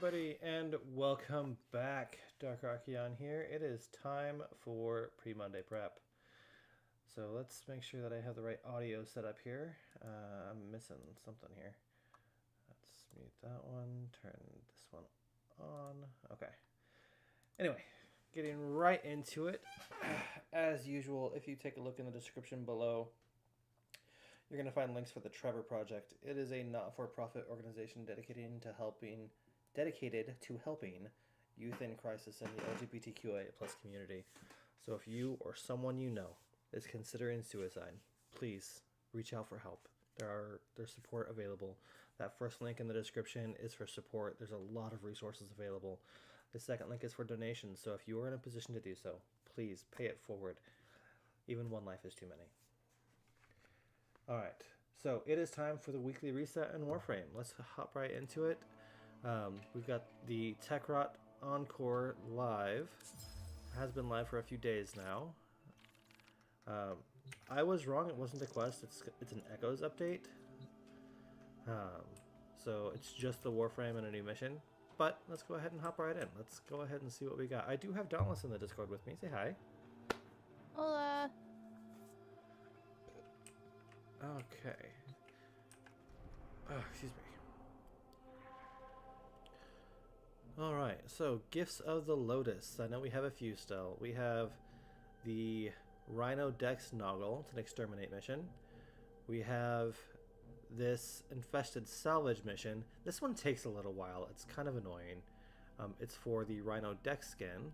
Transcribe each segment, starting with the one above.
everybody, and welcome back. Dark Archeon here. It is time for pre-Monday prep. So let's make sure that I have the right audio set up here. I'm missing something here. Let's mute that one, turn this one on. Okay. Anyway, getting right into it. As usual, if you take a look in the description below, you're going to find links for the Trevor Project. It is a not-for-profit organization dedicated to helping youth in crisis in the LGBTQIA plus community. So if you or someone you know is considering suicide, please reach out for help. There's support available. That first link in the description is for support. There's a lot of resources available. The second link is for donations. So if you are in a position to do so, please pay it forward. Even one life is too many. All right, so it is time for the weekly reset in Warframe. Let's hop right into it. We've got the Techrot Encore live. It has been live for a few days now. I was wrong. It wasn't a quest. It's an Echoes update. So it's just the Warframe and a new mission. But let's go ahead and hop right in. Let's go ahead and see what we got. I do have Dauntless in the Discord with me. Say hi. Hola. Okay. Excuse me. Alright, so Gifts of the Lotus. I know we have a few still. We have the Rhino Dex Noggle. It's an exterminate mission. We have this Infested Salvage mission. This one takes a little while. It's kind of annoying. It's for the Rhino Dex skin.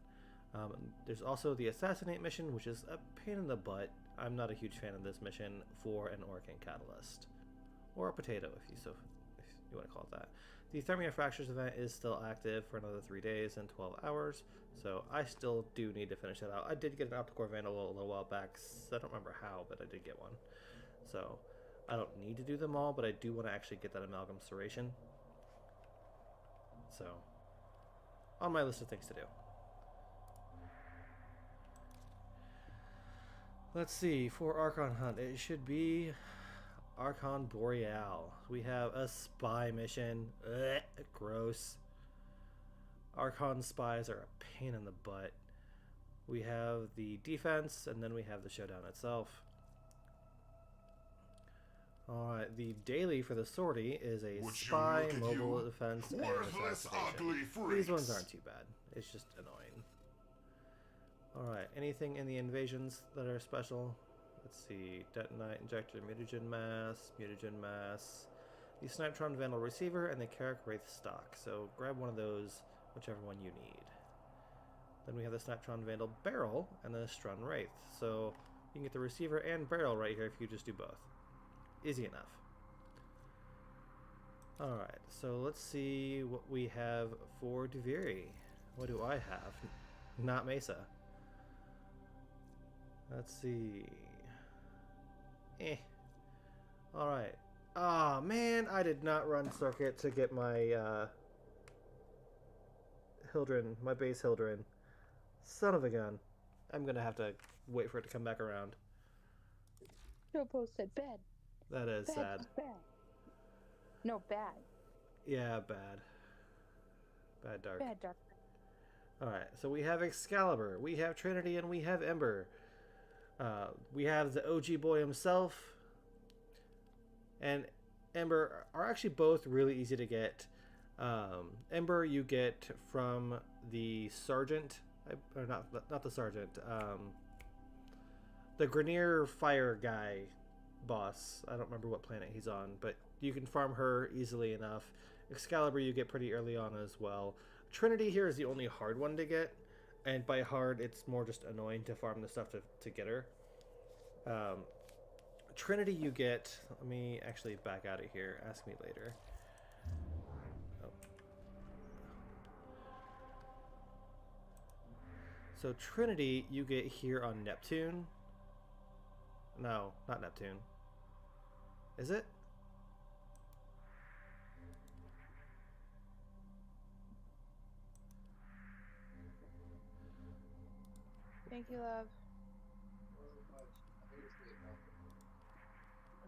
There's also the Assassinate mission, which is a pain in the butt. I'm not a huge fan of this mission for an Orcan Catalyst. Or a potato, if you want to call it that. The Thermia Fractures event is still active for another 3 days and 12 hours, so I still do need to finish that out. I did get an Opticore Vandal a little while back, so I don't remember how, but I did get one. So I don't need to do them all, but I do want to actually get that Amalgam Serration. So, on my list of things to do. Let's see, for Archon Hunt, it should be Archon Boreal. We have a spy mission. Ugh, gross. Archon spies are a pain in the butt. We have the defense, and then we have the showdown itself. Alright, the daily for the sortie is a spy, mobile defense, and assassination. These ones aren't too bad. It's just annoying. Alright, anything in the invasions that are special? Let's see, Detonite, Injector, Mutagen Mass, the Snipetron Vandal Receiver, and the Carrick Wraith Stock. So grab one of those, whichever one you need. Then we have the Snipetron Vandal Barrel and the Strun Wraith. So you can get the Receiver and Barrel right here if you just do both. Easy enough. Alright, so let's see what we have for Duviri. What do I have? Not Mesa. Let's see. Alright. Ah, man, I did not run circuit to get my Hildren, my base Hildren. Son of a gun. I'm gonna have to wait for it to come back around. Jopo said bad. That is Bad, sad. bad. No, bad. Yeah, bad. Bad dark. Bad dark. Alright, so we have Excalibur, we have Trinity, and we have Ember. We have the OG boy himself, and Ember are actually both really easy to get. Ember you get from the Sergeant, or not the Sergeant, the Grenier Fire guy boss. I don't remember what planet he's on, but you can farm her easily enough. Excalibur you get pretty early on as well. Trinity here is the only hard one to get, and by hard it's more just annoying to farm the stuff to get her. Trinity you get, let me actually back out of here, ask me later. Oh. So Trinity you get here on Neptune. No, not Neptune. Is it? Thank you, love.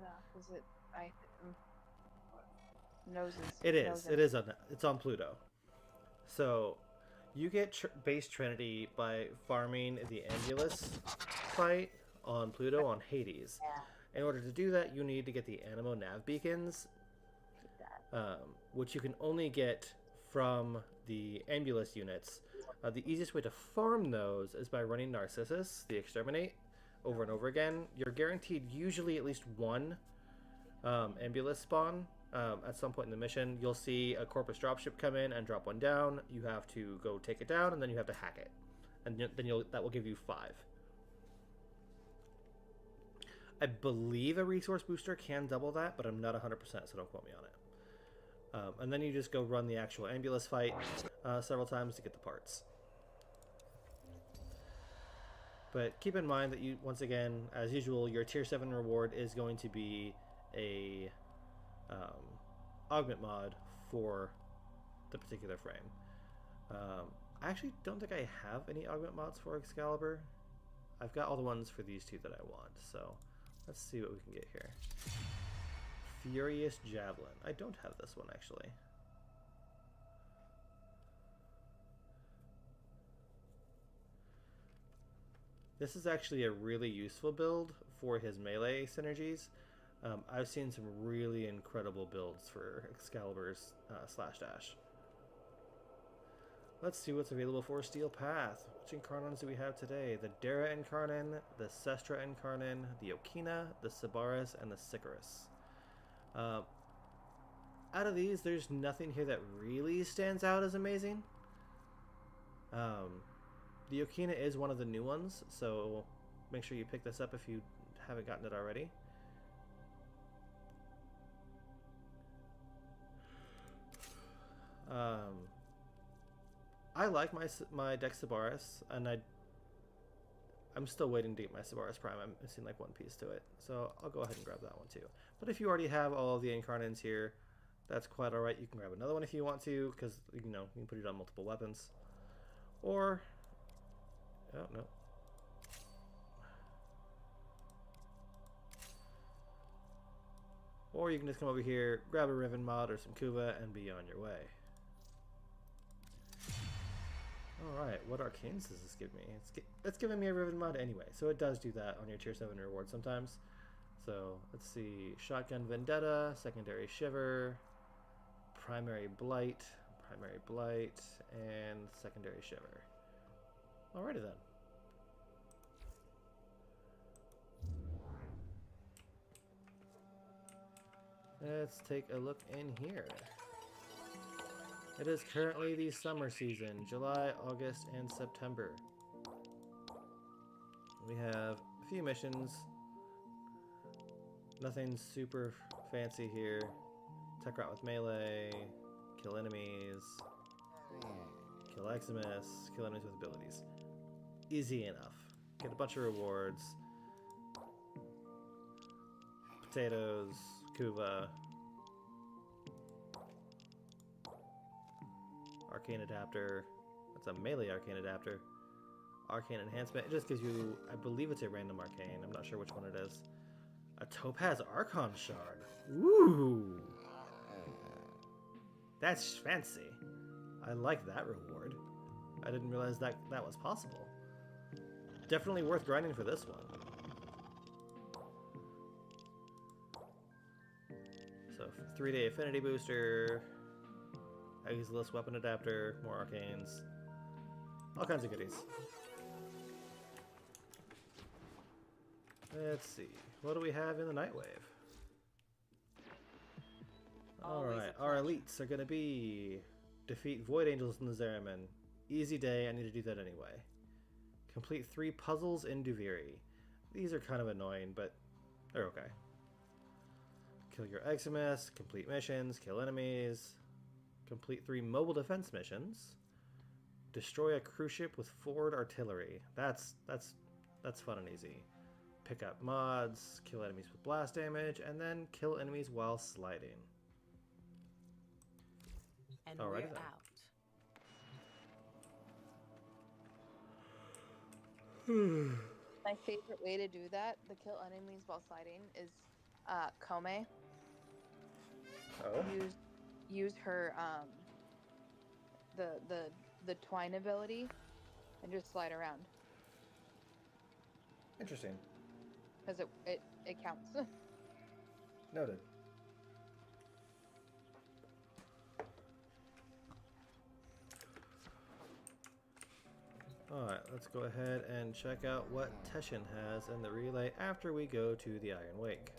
No, is it? Noses. It is. Noses. It is on. It's on Pluto. So you get base Trinity by farming the Ambulus fight on Pluto on Hades. Yeah. In order to do that, you need to get the Animo Nav beacons, which you can only get from the Ambulus units. The easiest way to farm those is by running Narcissus, the Exterminate, over and over again. You're guaranteed usually at least one Ambulus spawn. At some point in the mission, you'll see a Corpus dropship come in and drop one down. You have to go take it down, and then you have to hack it, and then that will give you 5. I believe a resource booster can double that, but I'm not 100%, so don't quote me on it. And then you just go run the actual Ambulus fight several times to get the parts. But keep in mind that you, once again, as usual, your tier 7 reward is going to be a augment mod for the particular frame. I actually don't think I have any augment mods for Excalibur. I've got all the ones for these two that I want, so let's see what we can get here. Furious Javelin. I don't have this one, actually. This is actually a really useful build for his melee synergies. I've seen some really incredible builds for Excalibur's slash dash. Let's see what's available for Steel Path. Which Incarnons do we have today? The Dara Incarnon, the Sestra Incarnon, the Okina, the Sabaris, and the Sicarus. Out of these, there's nothing here that really stands out as amazing. The Okina is one of the new ones, so make sure you pick this up if you haven't gotten it already. I like my Dex Sabaris, and I'm still waiting to get my Sabaris Prime. I'm missing like one piece to it, so I'll go ahead and grab that one too. But if you already have all of the Incarnons here, that's quite alright. You can grab another one if you want to, because you know you can put it on multiple weapons. Or oh no. Or you can just come over here, grab a Riven mod or some Kuva, and be on your way. Alright, what arcanes does this give me? It's giving me a Riven mod anyway, so it does do that on your tier 7 reward sometimes. So, let's see. Shotgun Vendetta, Secondary Shiver, Primary Blight, and Secondary Shiver. Alrighty then. Let's take a look in here. It is currently the summer season, July, August, and September. We have a few missions. Nothing super fancy here. Techrot with melee, kill enemies, kill Eximus, kill enemies with abilities. Easy enough. Get a bunch of rewards. Potatoes, Kuva. Arcane Adapter. That's a melee Arcane Adapter. Arcane Enhancement. It just gives you, I believe it's a random Arcane. I'm not sure which one it is. A Topaz Archon Shard. Ooh! That's fancy. I like that reward. I didn't realize that was possible. Definitely worth grinding for this one. So, 3-day Affinity Booster. Exilus Weapon Adapter, more Arcanes. All kinds of goodies. Let's see. What do we have in the Nightwave? Alright, our elites are going to be defeat Void Angels in the Zeraman. Easy day, I need to do that anyway. Complete 3 puzzles in Duviri. These are kind of annoying, but they're okay. Kill your Eximus, complete missions, kill enemies. Complete 3 mobile defense missions. Destroy a cruise ship with forward artillery. That's fun and easy. Pick up mods, kill enemies with blast damage, and then kill enemies while sliding. And Alrighty we're then. out. My favorite way to do that, the kill enemies while sliding, is Kome. Oh. Use her the twine ability and just slide around Interesting. because it counts. Noted. Alright, let's go ahead and check out what Teshin has in the relay after we go to the Iron Wake.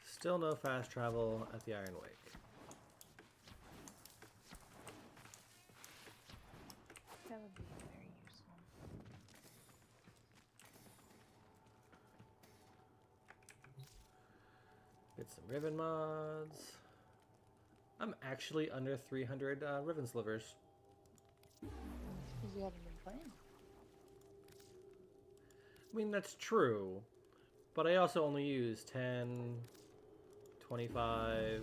Still no fast travel at the Iron Wake. That would be very useful. Get some ribbon mods. I'm actually under 300 ribbon slivers. Because you haven't been playing. I mean, that's true, but I also only use 10, 25,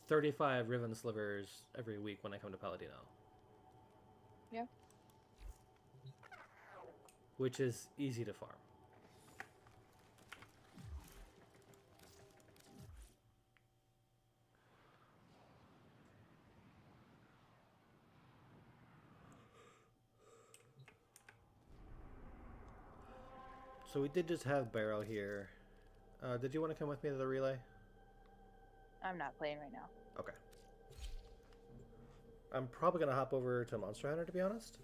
35 ribbon slivers every week when I come to Paladino. Yeah. Which is easy to farm. So we did just have Barrow here. Did you want to come with me to the relay? I'm not playing right now. Okay. I'm probably going to hop over to Monster Hunter, to be honest.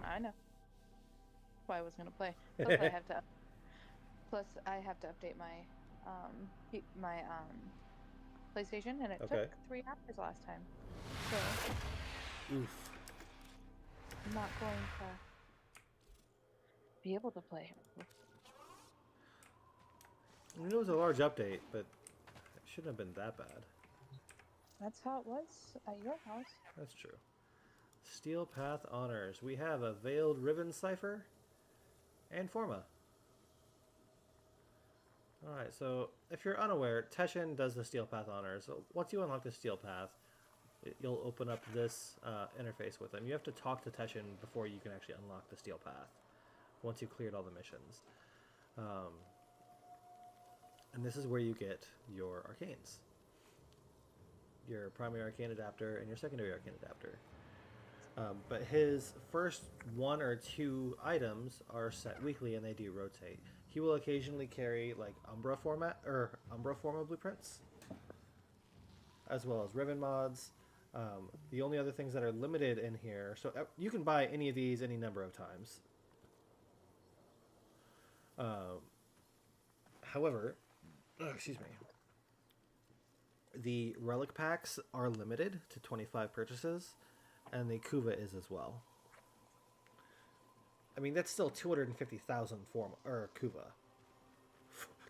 I know. That's why I was gonna play. Plus I have to update my PlayStation, and it Okay. took 3 hours last time. So Oof. I'm not going to be able to play. I mean, it was a large update, but it shouldn't have been that bad. That's how it was at your house. That's true. Steel Path Honors. We have a Veiled Ribbon Cipher and Forma. Alright, so if you're unaware, Teshin does the Steel Path Honors. So once you unlock the Steel Path, you'll open up this interface with him. You have to talk to Teshin before you can actually unlock the Steel Path, once you've cleared all the missions. And this is where you get your arcanes. Your primary arcane adapter and your secondary arcane adapter. But his first 1 or 2 items are set weekly and they do rotate. He will occasionally carry like Umbra Forma blueprints, as well as ribbon mods. The only other things that are limited in here, so you can buy any of these any number of times. However, excuse me. The relic packs are limited to 25 purchases, and the Kuva is as well. I mean, that's still 250,000 Forma, or Kuva.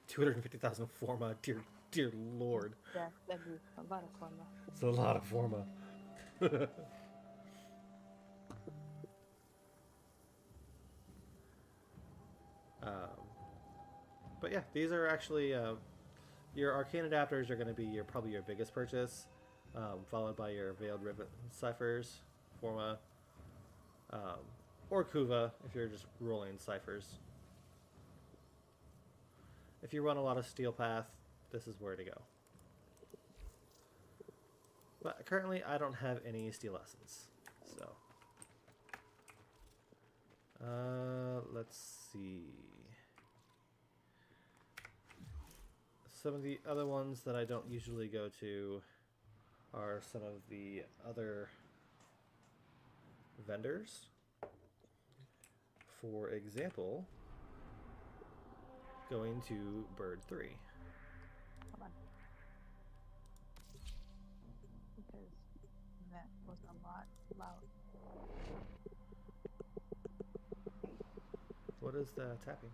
250,000 Forma, dear lord. Yeah, that'd be a lot of fun though. It's a lot of Forma. But yeah, these are actually... your arcane adapters are going to be probably your biggest purchase, followed by your Veiled Ribbon Ciphers, Forma, or Kuva if you're just rolling ciphers. If you run a lot of Steel Path, this is where to go. But currently I don't have any Steel Essence, so... let's see... Some of the other ones that I don't usually go to are some of the other vendors. For example, going to Bird 3. Hold on. Because that was a lot loud. What is the tapping?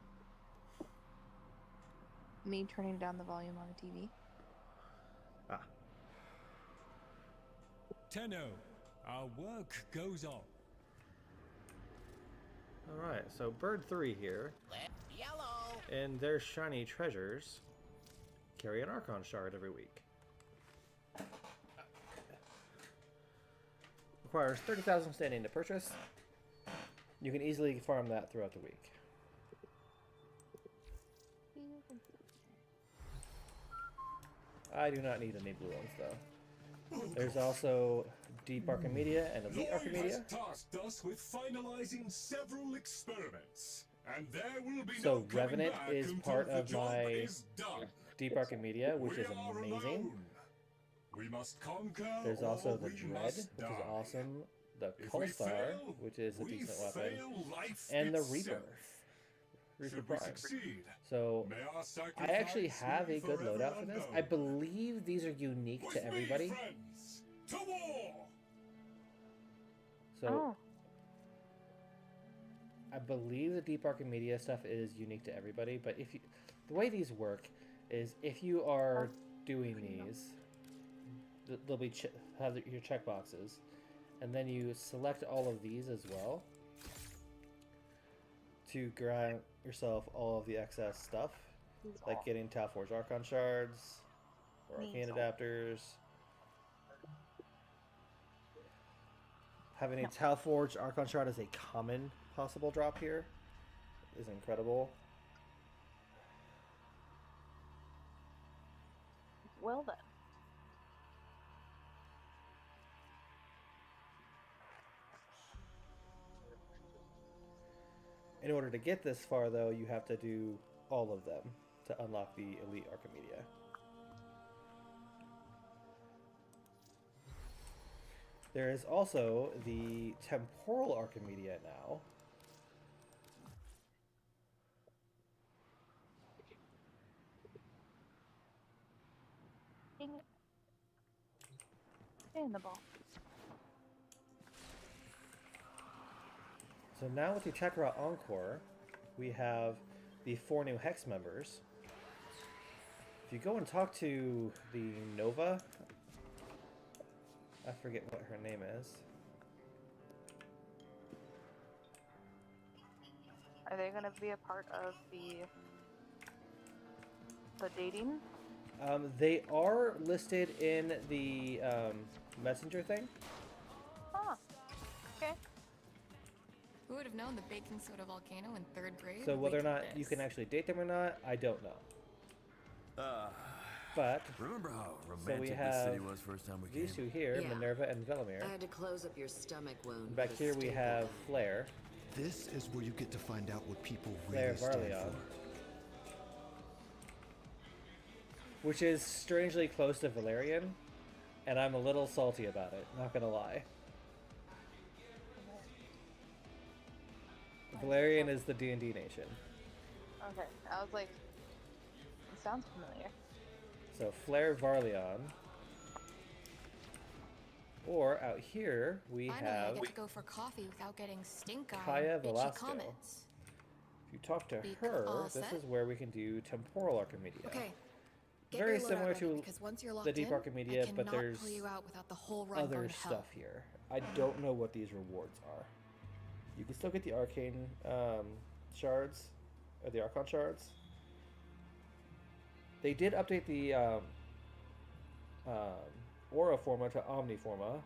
Me turning down the volume on the TV. Ah. Tenno, our work goes on. Alright, so Bird 3 here, Yellow. and their shiny treasures carry an Archon shard every week. Requires 30,000 standing to purchase. You can easily farm that throughout the week. I do not need any blue ones though. There's also Deep Archimedia and Elite Lloyd Archimedia. has tasked us with finalizing several experiments, and there will be So no coming Revenant back is until part the of job my is done. Deep Archimedia, which We is are amazing. alone. We must conquer. There's or also the we Dread, must which is die. awesome. The If we Pulsar, fail, which is a we decent weapon. fail life And the itself. Reaper. Reaper Should we Prime. succeed, So may our I actually sacrifice have be a good forever loadout for this. I unknown. believe these are unique With to me, everybody. friends, to war! So Oh. I believe the Deep Archimedia stuff is unique to everybody, but if you, the way these work is if you are doing these, they'll be have your checkboxes, and then you select all of these as well to grant yourself all of the excess stuff, like getting Talforge Archon shards or Arcane adapters. Having a Talforge Archon shard as a common possible drop here is incredible. Well then. In order to get this far, though, you have to do all of them to unlock the Elite Archimedia. There is also the Temporal Archimedia now. Dang it. Stay in the ball. So now with the Techrot Encore, we have the 4 new Hex members. If you go and talk to the Nova, I forget what her name is. Are they gonna be a part of the dating? They are listed in the messenger thing. Huh. Okay. Who would have known the baking soda volcano in 3rd grade? So would whether or lead to not you this? can actually date them or not, I don't know. But Remember how so we romantic this have city was first time we came? these two here, Yeah. Minerva and Velimir. I had to close up your stomach wound. Back with a here we staple have gun. Flare. This is where you get to find out what people Claire really stand Varleon. for. Which is strangely close to Valerian, and I'm a little salty about it, not gonna lie. Valerian is the D&D nation. Okay. I was like, it sounds familiar. So Flare Varleon. Or out here we Finally, I have get to go for coffee without getting stink eye Kaya and bitchy Velasco. comments. If you talk to Be her, all this set? is where we can do Temporal Archimedia. Okay. Get Very your loadout similar ready, to because once you're locked the Deep in, Archimedia, I but cannot there's pull you out without the whole run other going to hell. stuff here. I don't know what these rewards are. You can still get the Arcane shards, or the Archon shards. They did update the Aura Forma to Omni Forma.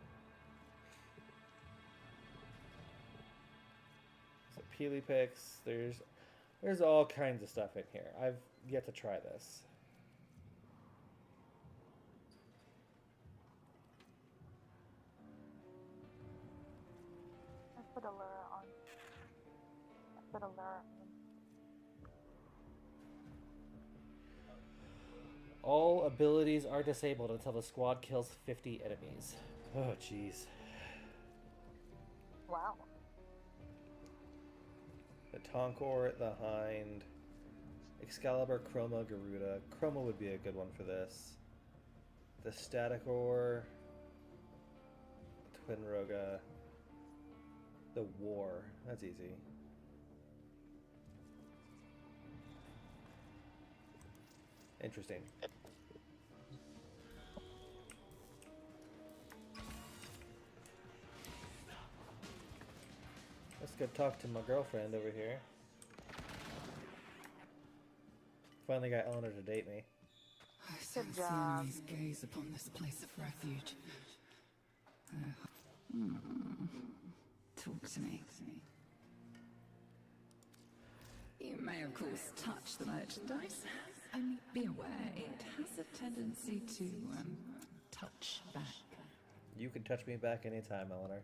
So Peely Picks, there's all kinds of stuff in here. I've yet to try this. I put a lure on. I put a lure on. All abilities are disabled until the squad kills 50 enemies. Oh, jeez. Wow. The Tonkor, the Hind, Excalibur, Chroma, Garuda. Chroma would be a good one for this. The Staticor, the Twin Roga, the War. That's easy. Interesting. go talk to my girlfriend over here. Finally got Eleanor to date me. I sense the enemy's gaze upon this place of refuge. Talk to me. You may, of course, touch the merchandise. Only be aware, it has a tendency to, touch back. You can touch me back anytime, Eleanor.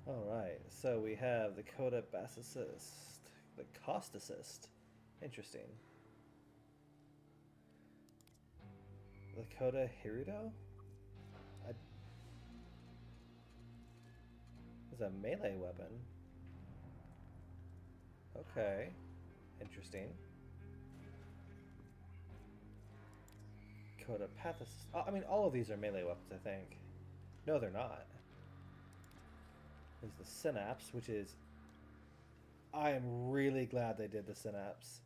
Alright, so we have the Coda Bass Assist. The Cost Assist. Interesting. The Coda Hirudo? It's a melee weapon. Okay. Interesting. Coda Path Assist. I mean, all of these are melee weapons, I think. No, they're not. There's the Synapse, which is... I am really glad they did the Synapse.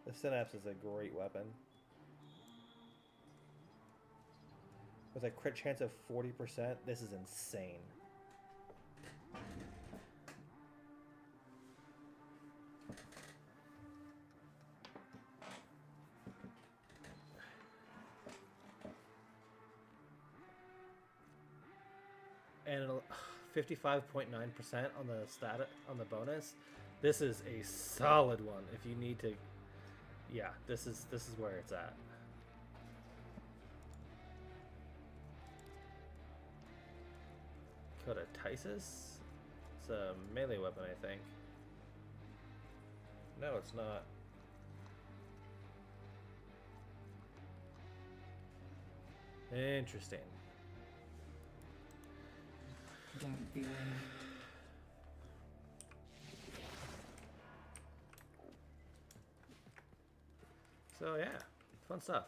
The Synapse is a great weapon. With a crit chance of 40%, this is insane. And 55.9% on the on the bonus. This is a solid one if you need to. Yeah, this is where it's at. Coda Tysus? It's a melee weapon, I think. No, it's not. Interesting. Don't be late. So yeah, fun stuff.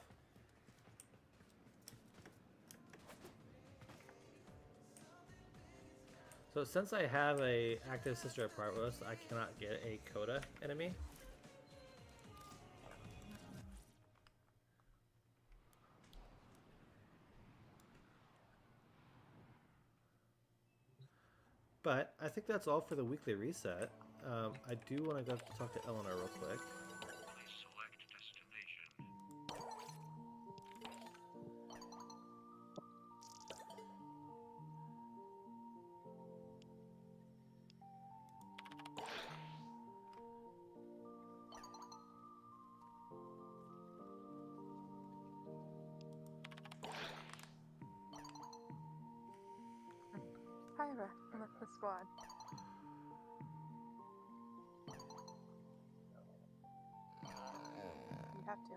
So since I have a active sister at Partwos, I cannot get a Coda enemy. But I think that's all for the weekly reset. I do want to go talk to Eleanor real quick. Select destination. Hi, Eva. I'm with the squad. You have to.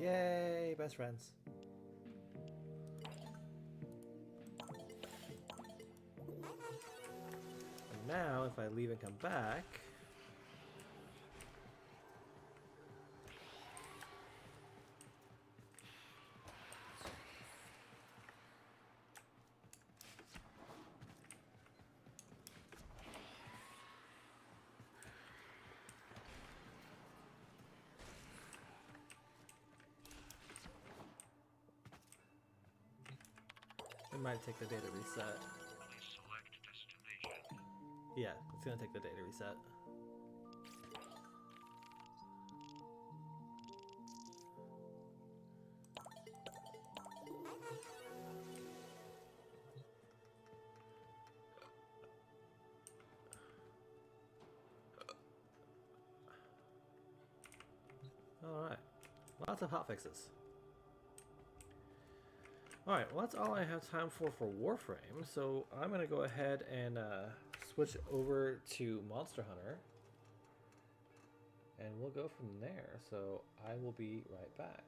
Yay, best friends. And now, if I leave and come back, it might take the data reset. Please select destination. Yeah, it's gonna take the data reset. Alright, lots of hotfixes. Alright, well that's all I have time for Warframe, so I'm going to go ahead and switch over to Monster Hunter. And we'll go from there, so I will be right back.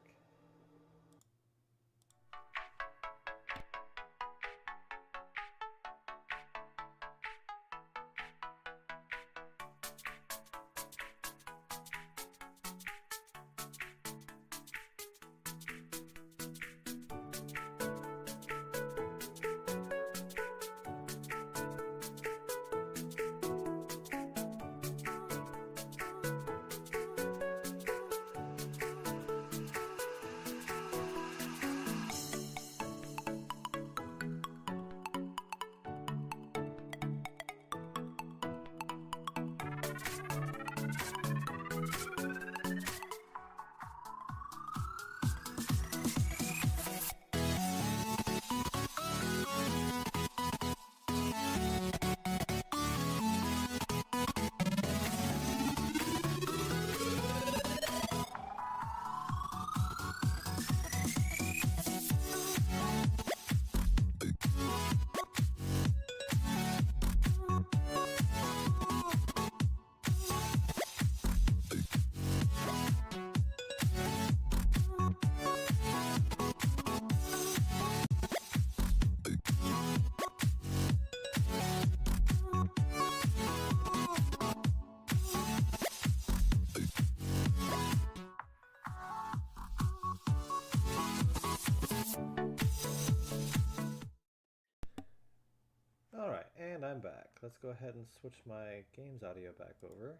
Alright, and I'm back. Let's go ahead and switch my games audio back over.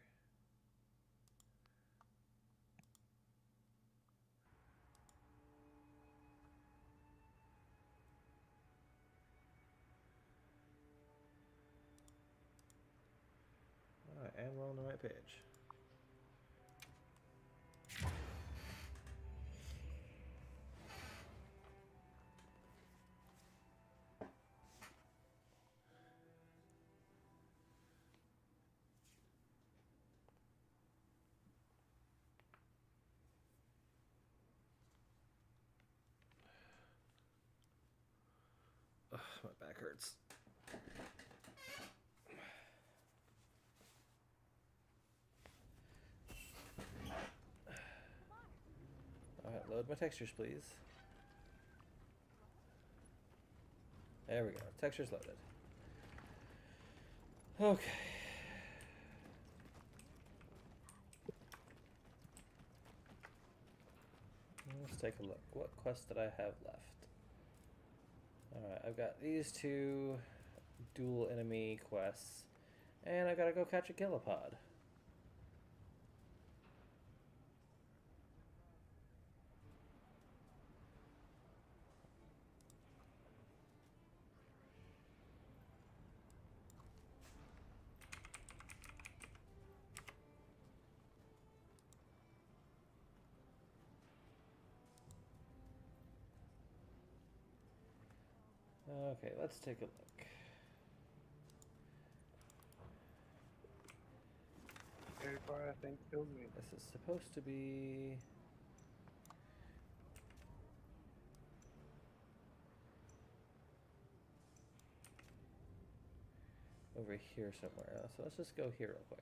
Alright, and we're on the right page. Ugh, my back hurts. Load my textures, please. There we go. Textures loaded. Okay. Let's take a look. What quests did I have left? Alright, I've got these two dual enemy quests. And I gotta go catch a gilipod. Okay, let's take a look. Very far, I think, killed me. This is supposed to be... over here somewhere. So let's just go here real quick.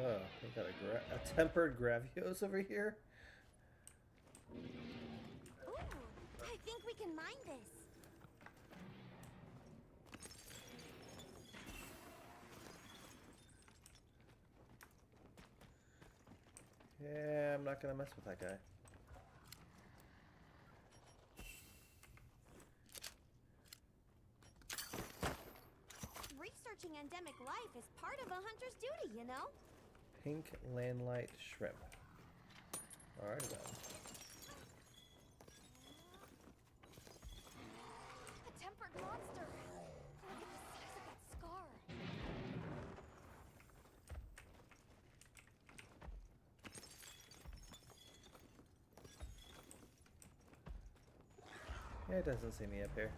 Oh, we got a tempered Gravios over here. Ooh, I think we can mine this. Yeah, I'm not gonna mess with that guy. Researching endemic life is part of a hunter's duty, you know? Pink landlight shrimp. Alright then. A tempered monster. Look at the size of that scar. Yeah, it doesn't see me up here.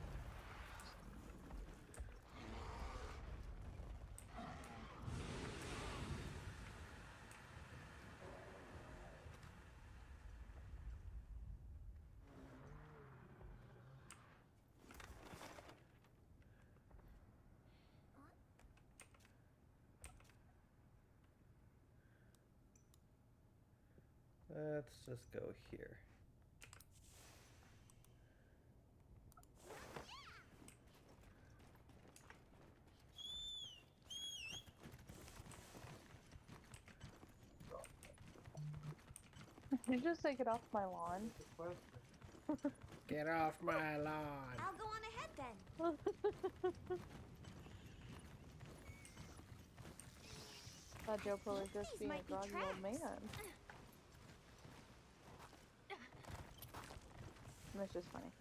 Let's just go here. You just take it off my lawn. Get off my lawn. I'll go on ahead then. That Joe probably just These being a might be groggy old traps. man. And it's just funny.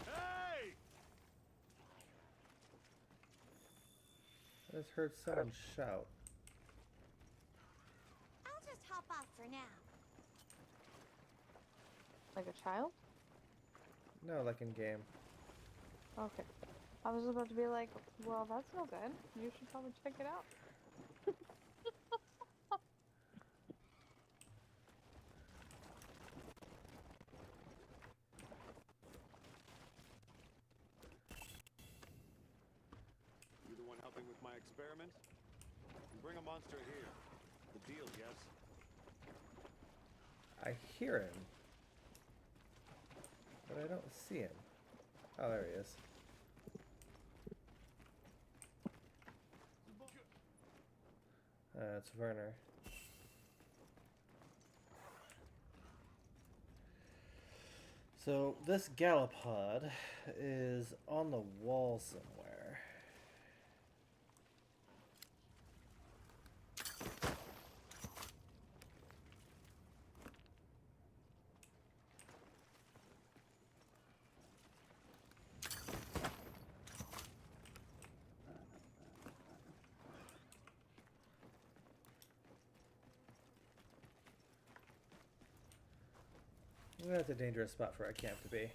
Hey! I just heard someone shout. I'll just hop off for now. Like a child? No, like in game. Okay. I was about to be like, well, that's no good. You should probably check it out. You the one helping with my experiment? Bring a monster here. The deal, yes? I hear him. But I don't see him. Oh, there he is. It's Werner. So this Gallopod is on the wall somewhere. Well, that's a dangerous spot for a camp to be.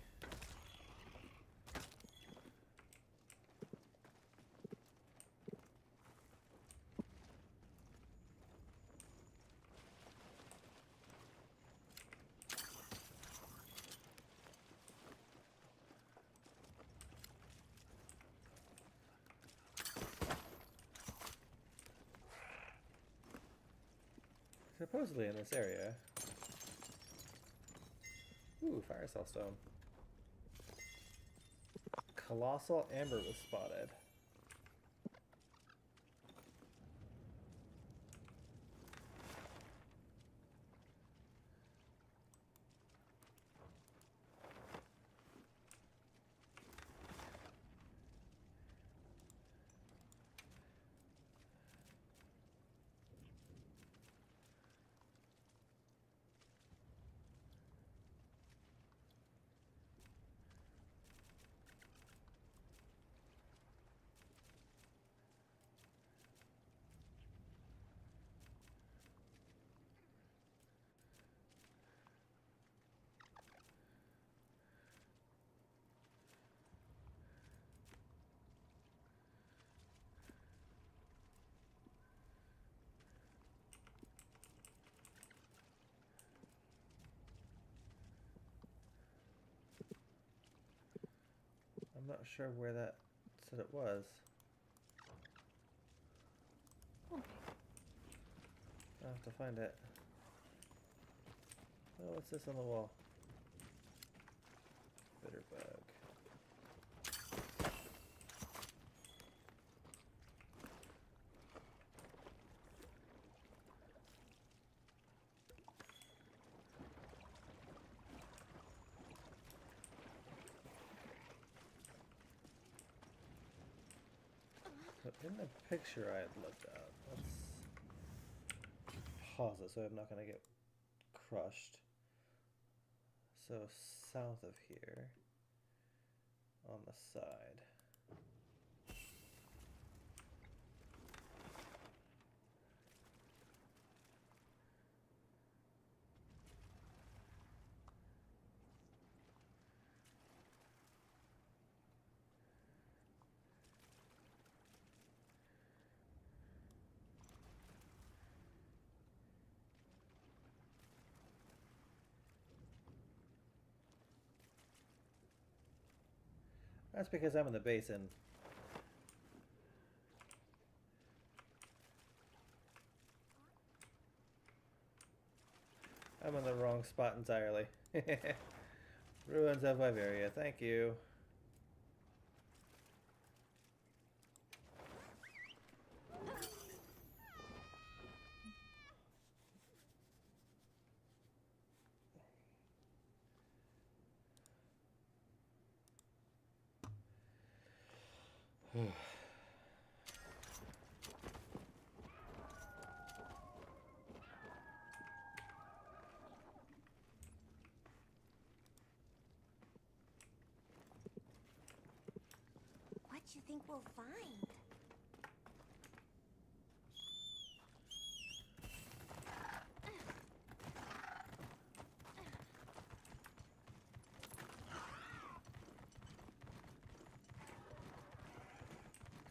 Supposedly in this area. Ooh, fire cell stone. Colossal amber was spotted. I'm not sure where that said it was. Okay. I'll have to find it. Oh, what's this on the wall? Bitter bug. So in the picture I had looked at, let's pause it so I'm not going to get crushed. So south of here, on the side. That's because I'm in the basin. I'm in the wrong spot entirely. Ruins of Iberia, thank you. What do you think we'll find?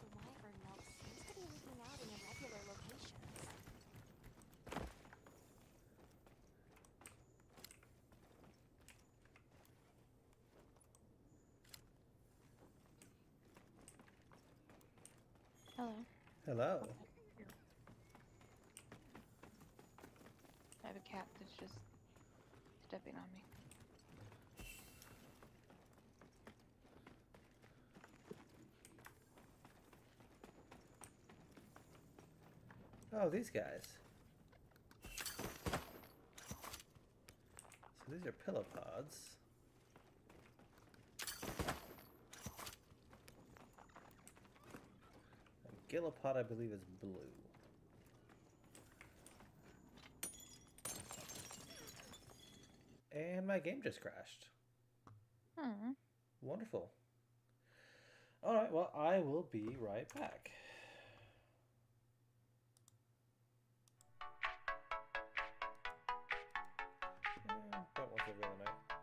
The wyvern milk seems to be leaking out in irregular locations. Hello. Hello. I have a cat that's just stepping on me. Oh, these guys. So these are pillow pods. Gillipod, I believe, is blue. And my game just crashed. Hmm. Wonderful. Alright, well, I will be right back. About once every other night.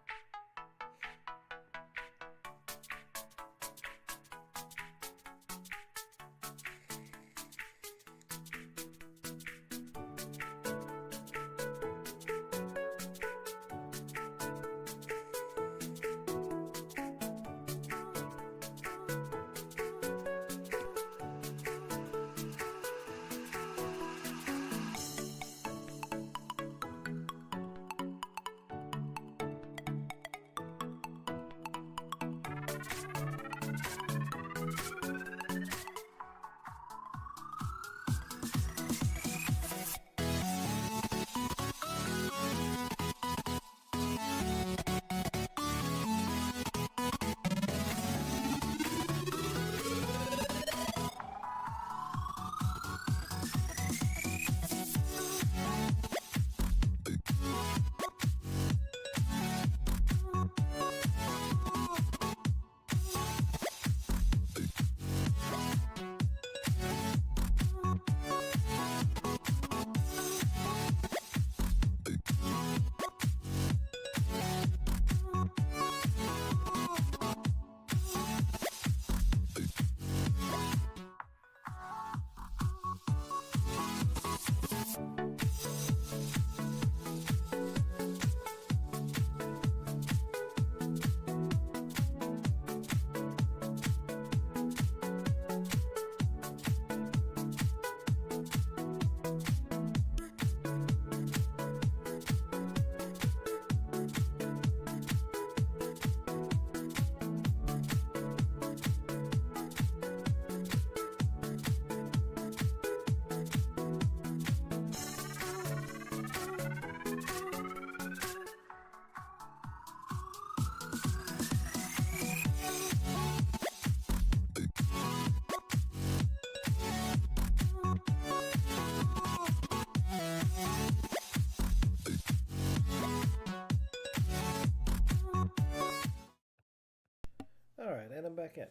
Alright, and I'm back in.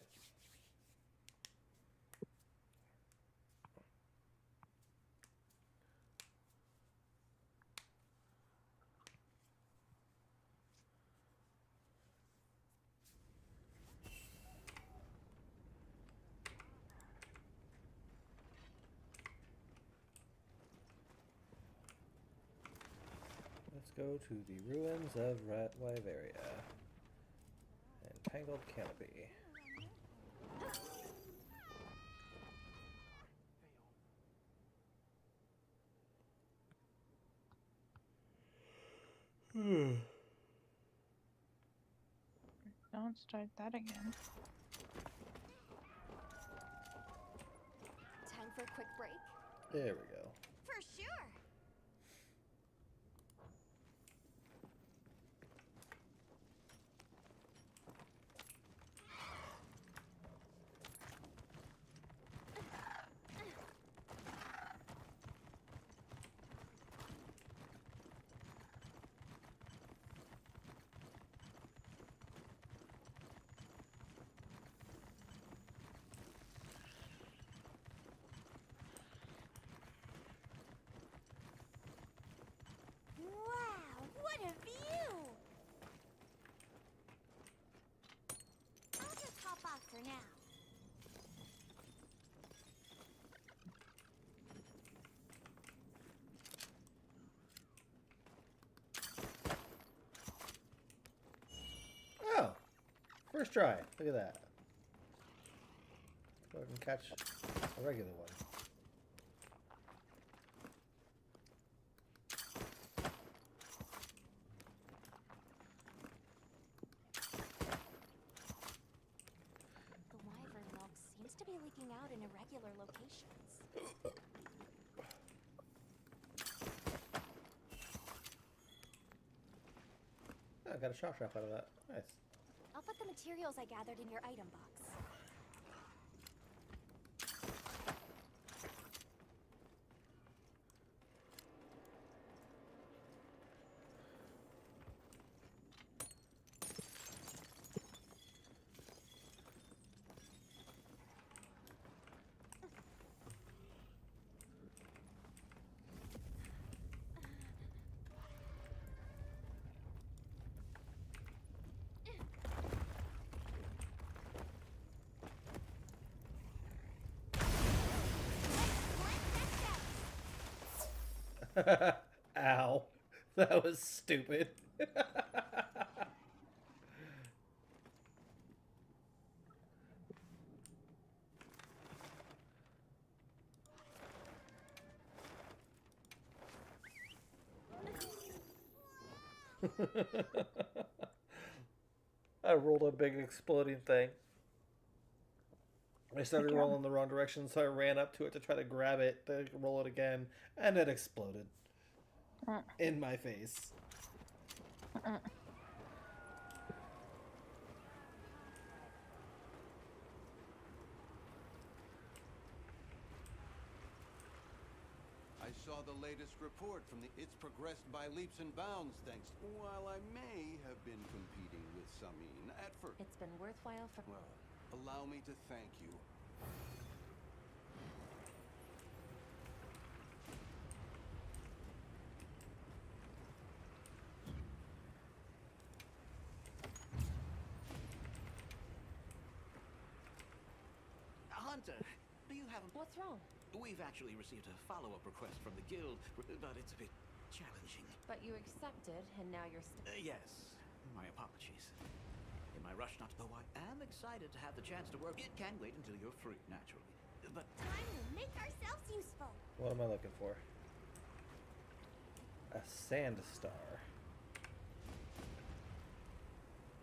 Let's go to the ruins of Wyveria and Tangled Canopy. Don't start that again. Time for a quick break? There we go. For sure! Wow, what a view! I'll just hop off for now. Oh! First try. Look at that. Go ahead and catch a regular one. The wyvern milk seems to be leaking out in irregular locations. Oh, I got a shot trap out of that. Nice. I'll put the materials I gathered in your item box. Ow. That was stupid. I rolled a big exploding thing. I started rolling the wrong direction, so I ran up to it to try to grab it, to roll it again, and it exploded. In my face. I saw the latest report from the... It's progressed by leaps and bounds, thanks. While I may have been competing with Samin at first. It's been worthwhile for... Well, allow me to thank you. Hunter, do you have a... What's wrong? We've actually received a follow-up request from the guild, but it's a bit challenging. But you accepted, and now you're... Yes, my apologies. In my rush not to... Though I am excited to have the chance to work, it can wait until you're free, naturally. But... Time to make ourselves useful! What am I looking for? A sand star.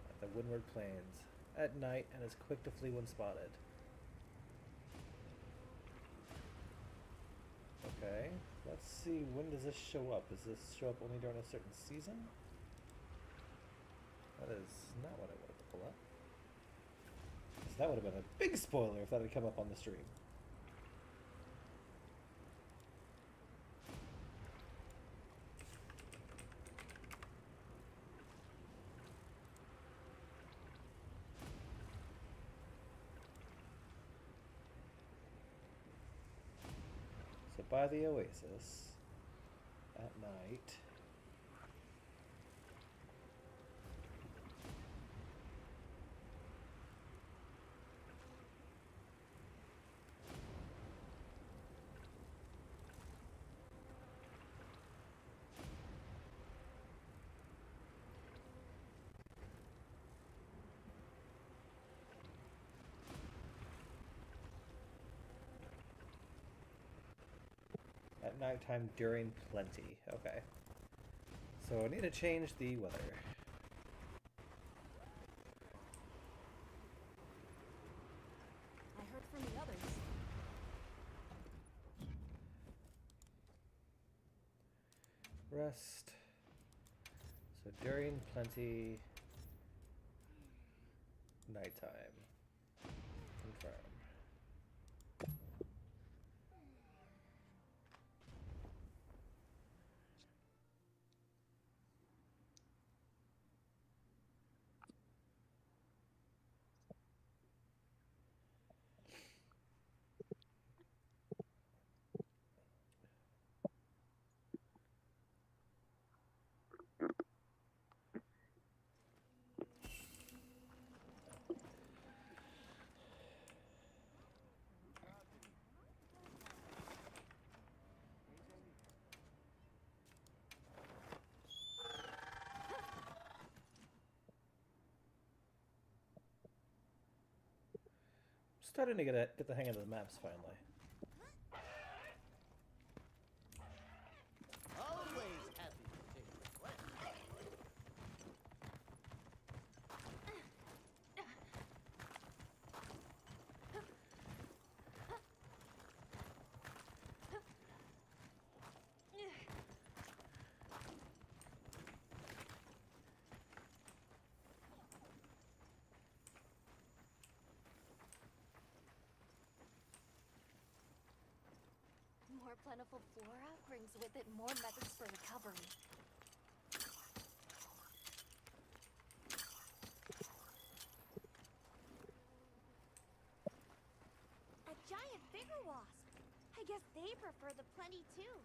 At the Windward Plains. At night and is quick to flee when spotted. Okay, let's see, when does this show up? Does this show up only during a certain season? That is not what I wanted to pull up. 'Cause that would have been a big spoiler if that had come up on the stream. by the oasis at night. At nighttime during plenty. Okay. So I need to change the weather. I heard from the others. Rest. So during plenty, nighttime. Confirm. Starting to get the hang of the maps finally. Always happy to take requests. More plentiful flora brings with it more methods for recovery. A giant bigger wasp. I guess they prefer the plenty too.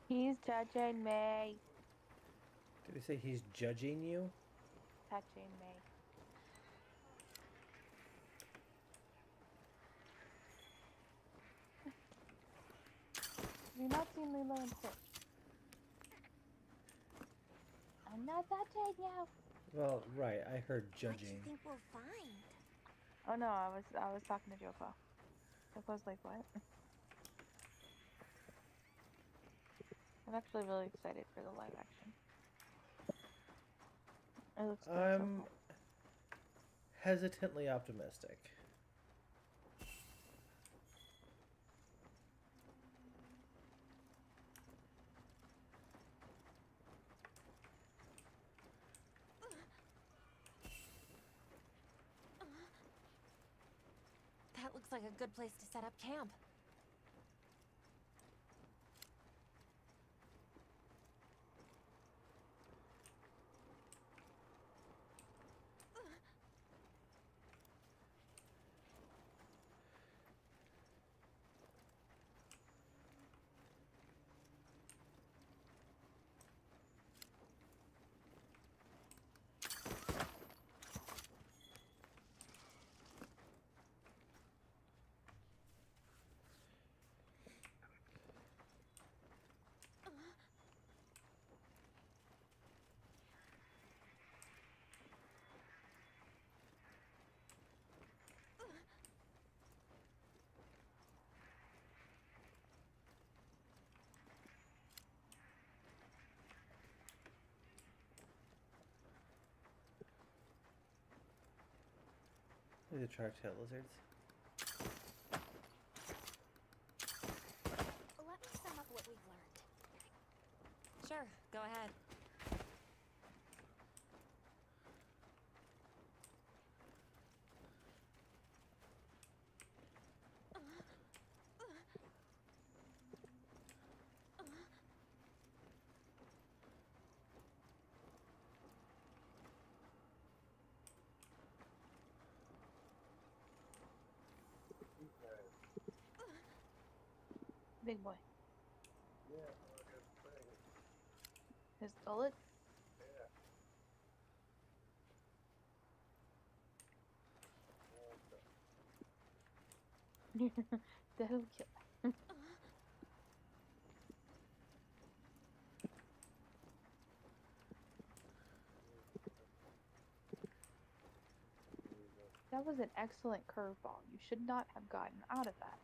He's judging me. Did he say he's judging you? Touching me. Have you not seen Lilo and Stitch? I'm not touching you. Well, right. I heard What do you judging. think we'll find? Oh no, I was talking to Joko. Joko's like, what? I'm actually really excited for the live action. It looks good so I'm far. hesitantly optimistic. That looks like a good place to set up camp. These are shark-tailed lizards. Let me sum up what we've learned. Sure, go ahead. Big boy. Yeah, I got a thing. His bullet? Yeah. That'll kill. That was an excellent curveball. You should not have gotten out of that.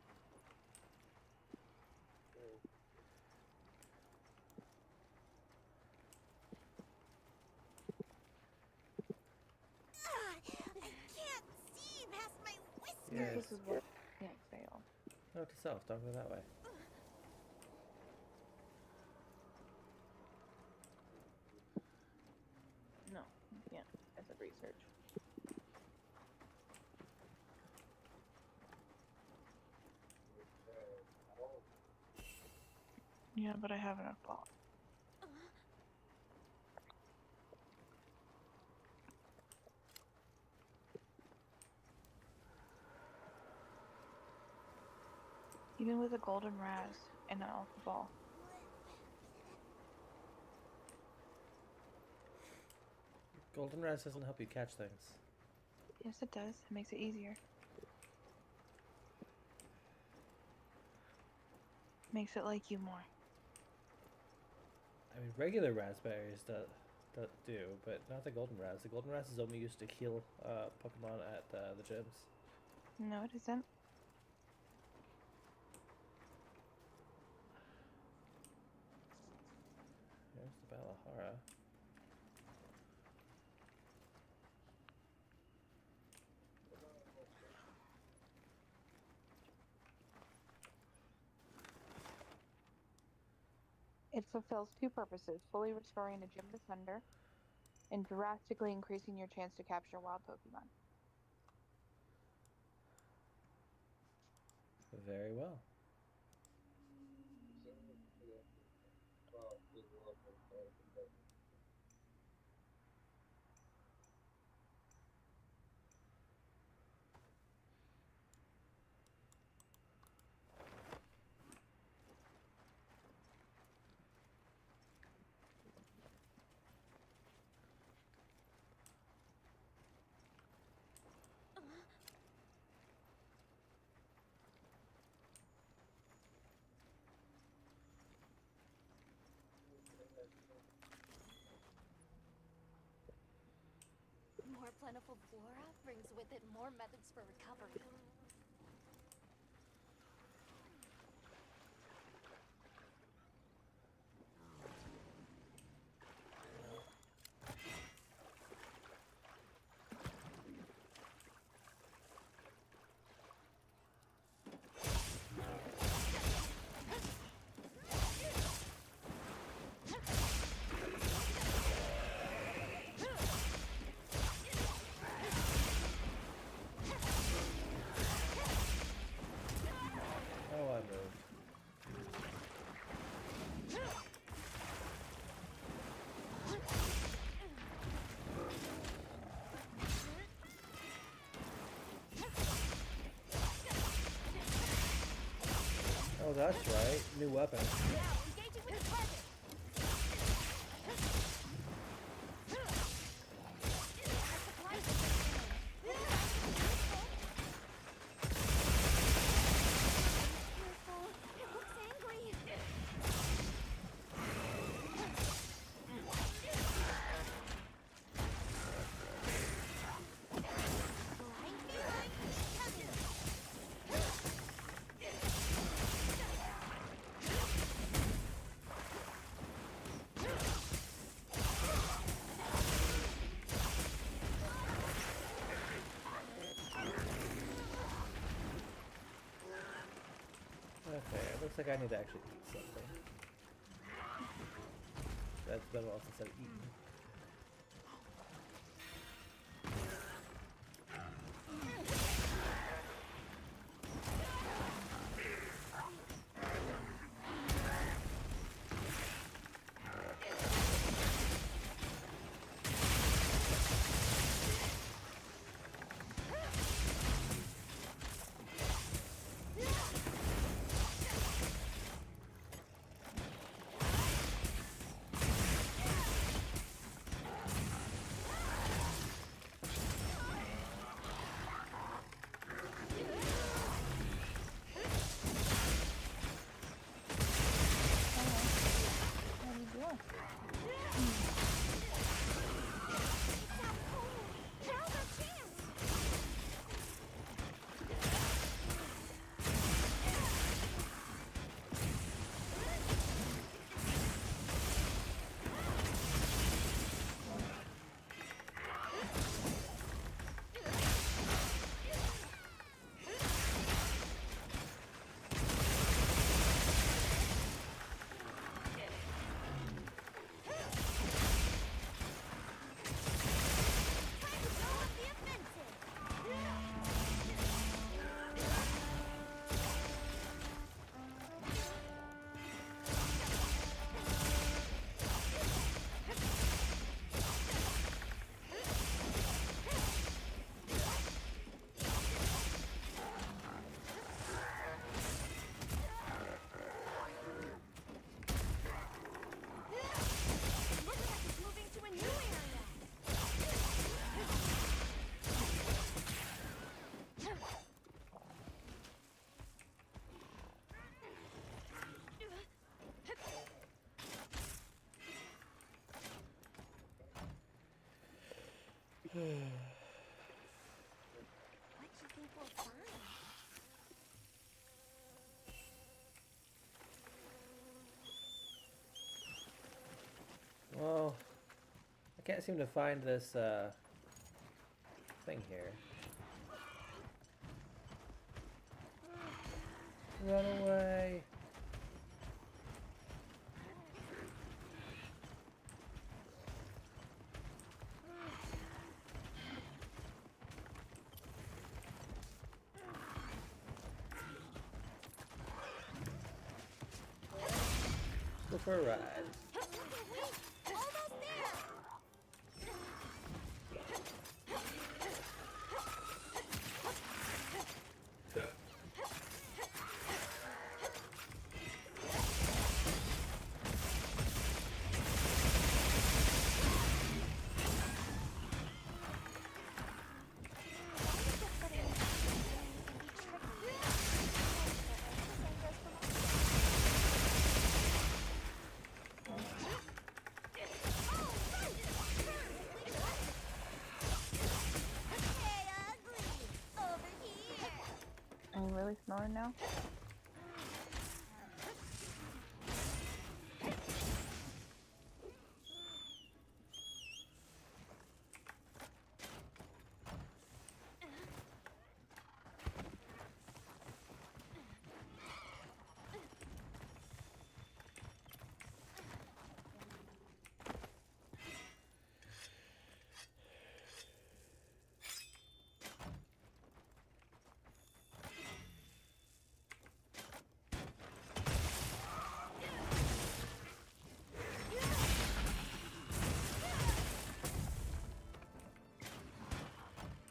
I can't see past my whiskers. Yes. This is what can't fail. Note to self, don't go that way. No, you can't. As a research. Yeah, but I have enough balls. Even with a golden raz and an alpha ball. Golden Raz doesn't help you catch things. Yes, it does. It makes it easier. Makes it like you more. I mean, regular raspberries do, but not the golden raz. The golden raz is only used to heal Pokemon at the gyms. No, it isn't. Here's the Balahara. It fulfills two purposes, fully restoring a gym defender and drastically increasing your chance to capture wild Pokemon. Very well. More plentiful flora brings with it more methods for recovery. Oh, I moved. Oh, that's right. New weapon. Now, engaging with the target. It looks angry. Okay, it looks like I need to actually eat something. That's better also said eaten. What you think we'll find? Well, I can't seem to find this thing here. Run away! Go for a ride. Are you really snoring now?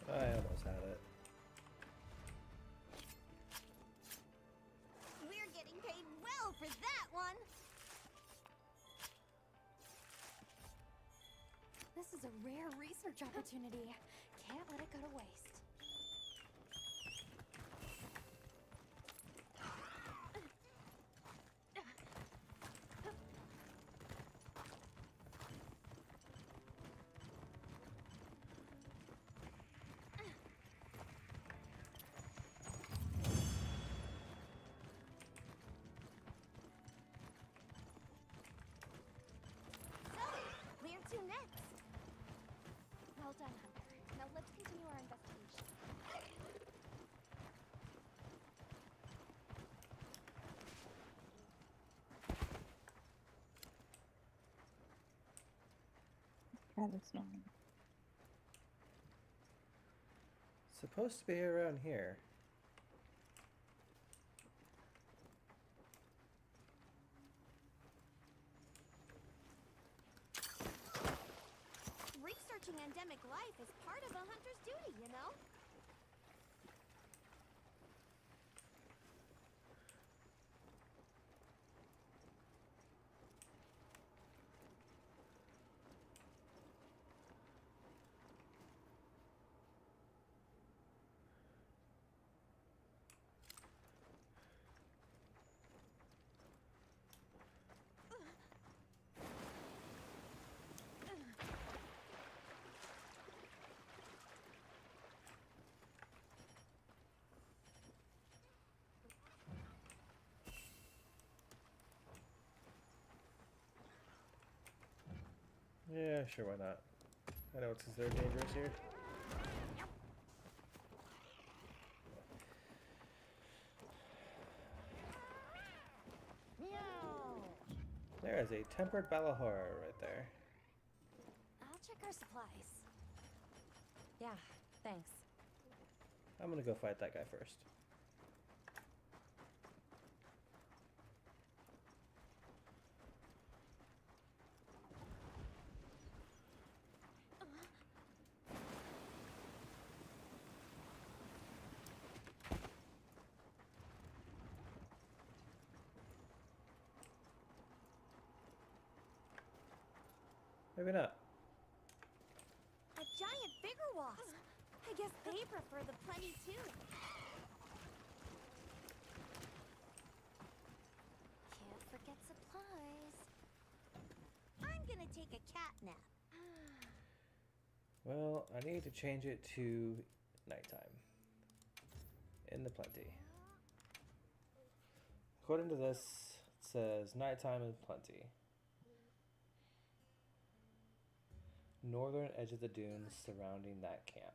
I almost had it. We're getting paid well for that one. This is a rare research opportunity. Can't let it go to waste. Where to next? Well done, Hunter. Now let's continue our investigation. Cat is snoring. Supposed to be around here. Researching endemic life is part of a hunter's duty, you know? Yeah, sure, why not? I know it's considered dangerous here. There is a tempered battle horror right there. I'll check our supplies. Yeah, thanks. I'm gonna go fight that guy first. Maybe not. A giant bigger wasp. I guess they prefer the plenty too. Can't forget supplies. I'm gonna take a cat nap. Well, I need to change it to nighttime. In the plenty. According to this, it says nighttime in plenty. Northern edge of the dunes surrounding that camp.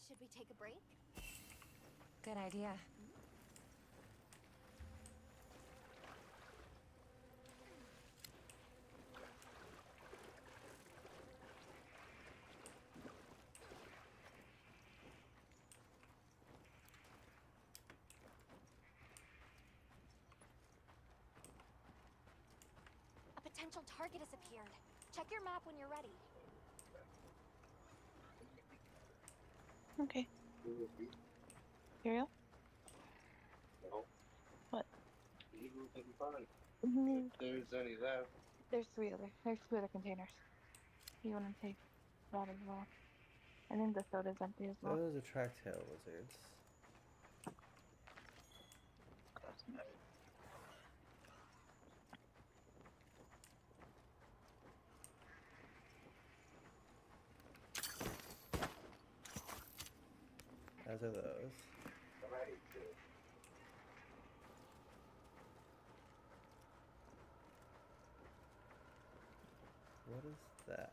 Should we take a break? Good idea. A potential target has appeared. Check your map when you're ready. Okay. Ariel? No. What? You can find. Mm-hmm. If there's any left. There's two other containers. You want to take that as well? I think the soda's empty as well. Those attract tail lizards. As are those. What is that?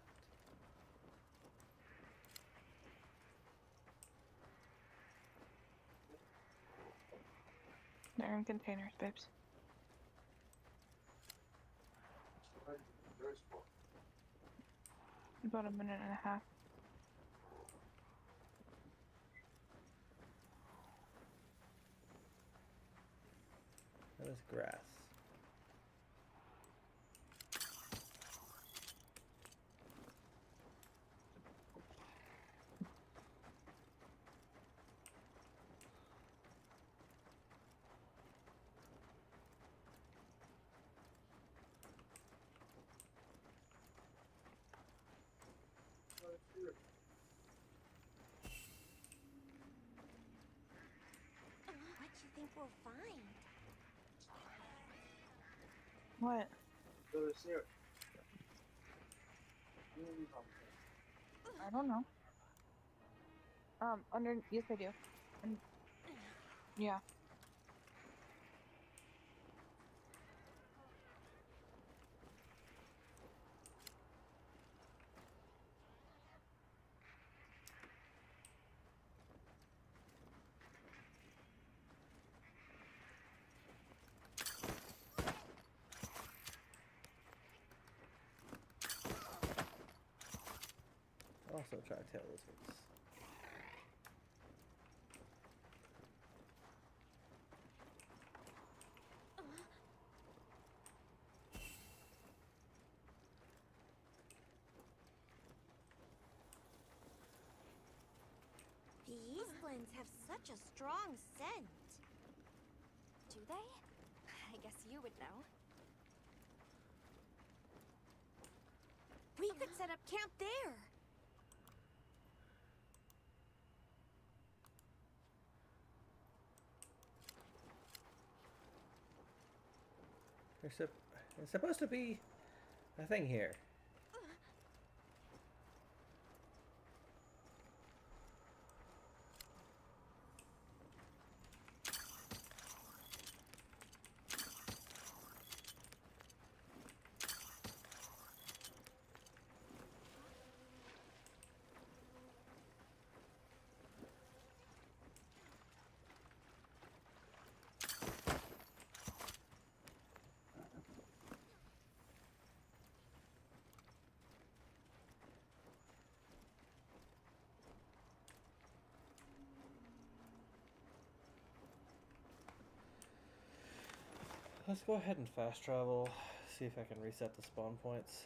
They're in containers, babes. About a minute and a half. That is grass. What do you think we'll find? What? I don't know. Yes, I do. Yeah. Also attract tail lizards. These blends have such a strong scent. Do they? I guess you would know. We could set up camp there. There's supposed to be a thing here. Let's go ahead and fast travel, see if I can reset the spawn points.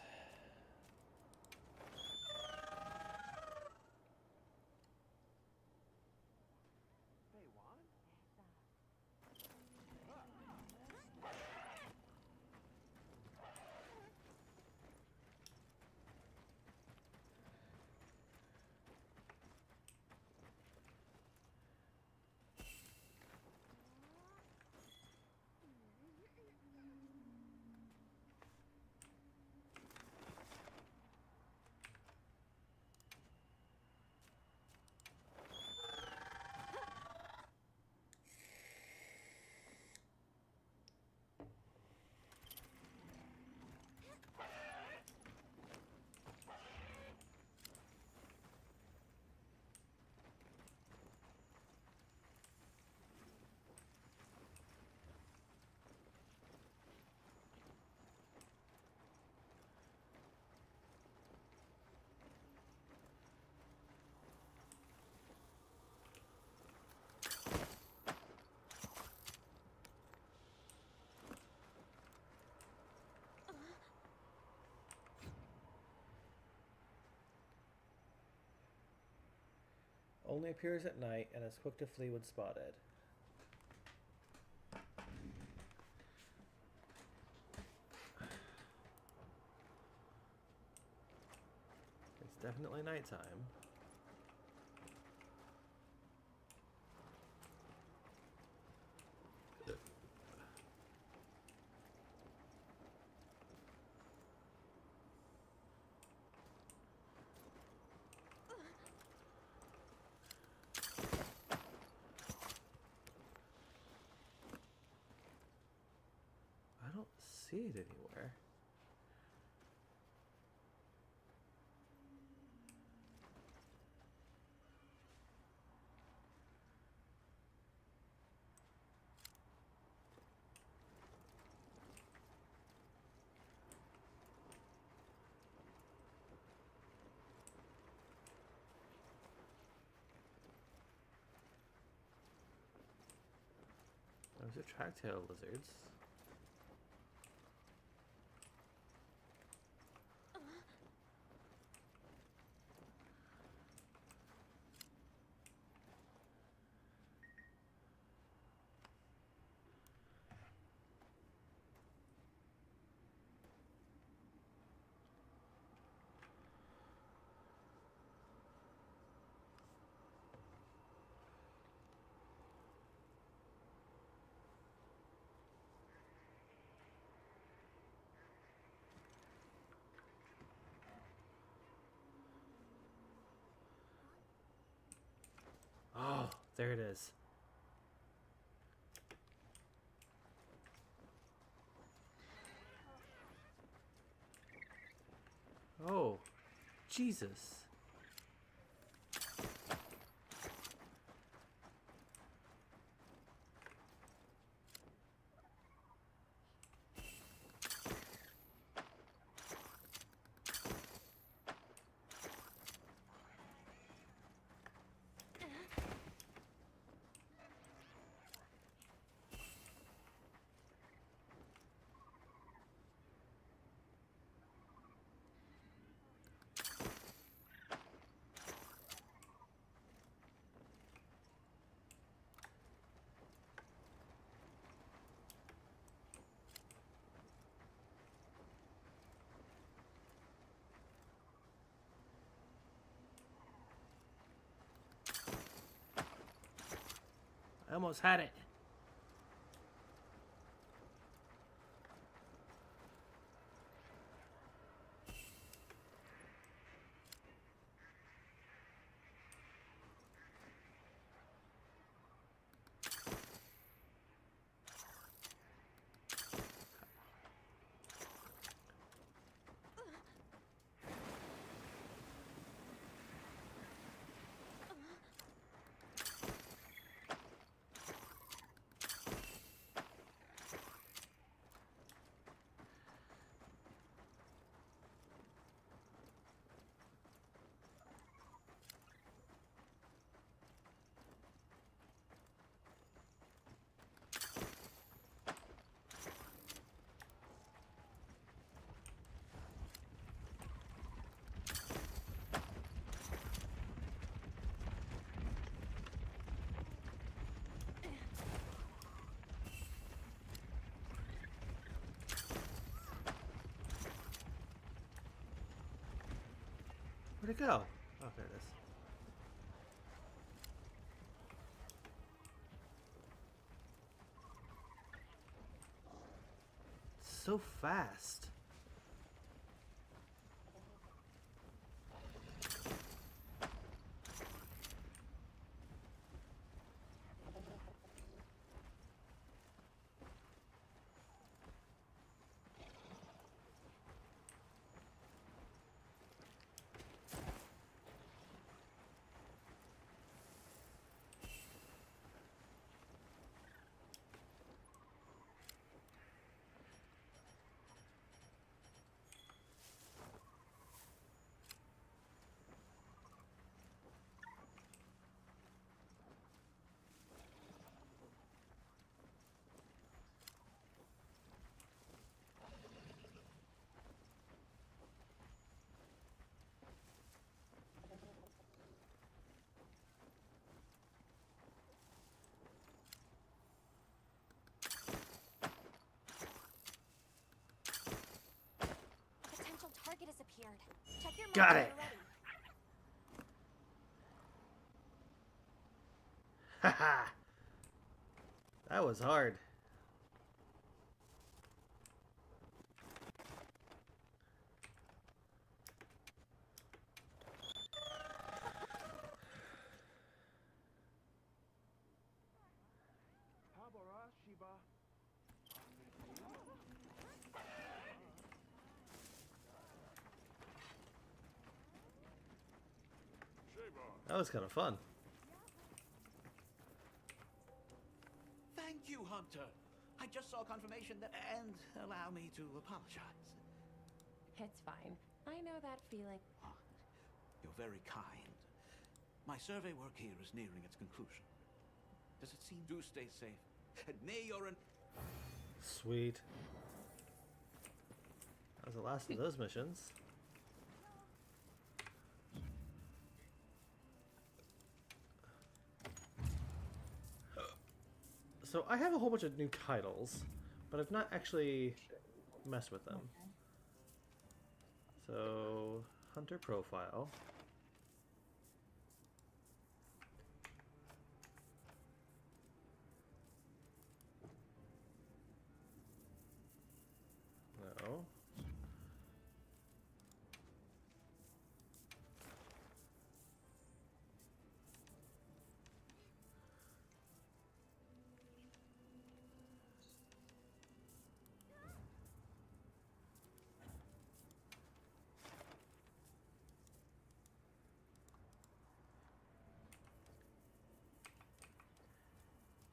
Only appears at night and is quick to flee when spotted. It's definitely nighttime. I don't see it anywhere. Those are track-tail lizards. Oh, there it is. Oh, Jesus. I almost had it. Where'd it go? Oh, there it is. So fast. Target has appeared. Check your map Got when it. you're ready. Haha. That was hard. That was kind of fun. Thank you, Hunter. I just saw confirmation that, and allow me to apologize. It's fine. I know that feeling. You're very kind. My survey work here is nearing its conclusion. Does it seem? Do stay safe. And may your Sweet. That was the last of those missions. So I have a whole bunch of new titles, but I've not actually messed with them. So, Hunter Profile. No.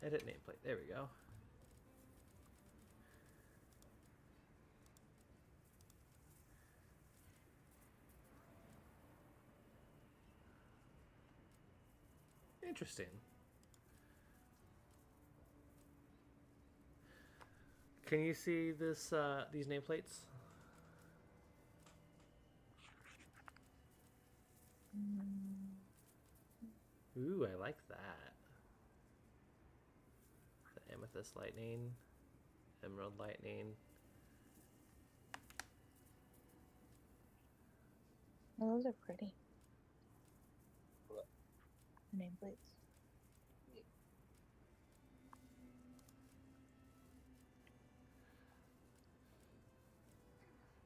Edit nameplate. There we go. Interesting. Can you see this? These nameplates? Ooh, I like that. The Amethyst Lightning, Emerald Lightning. Oh, those are pretty. Nameplates.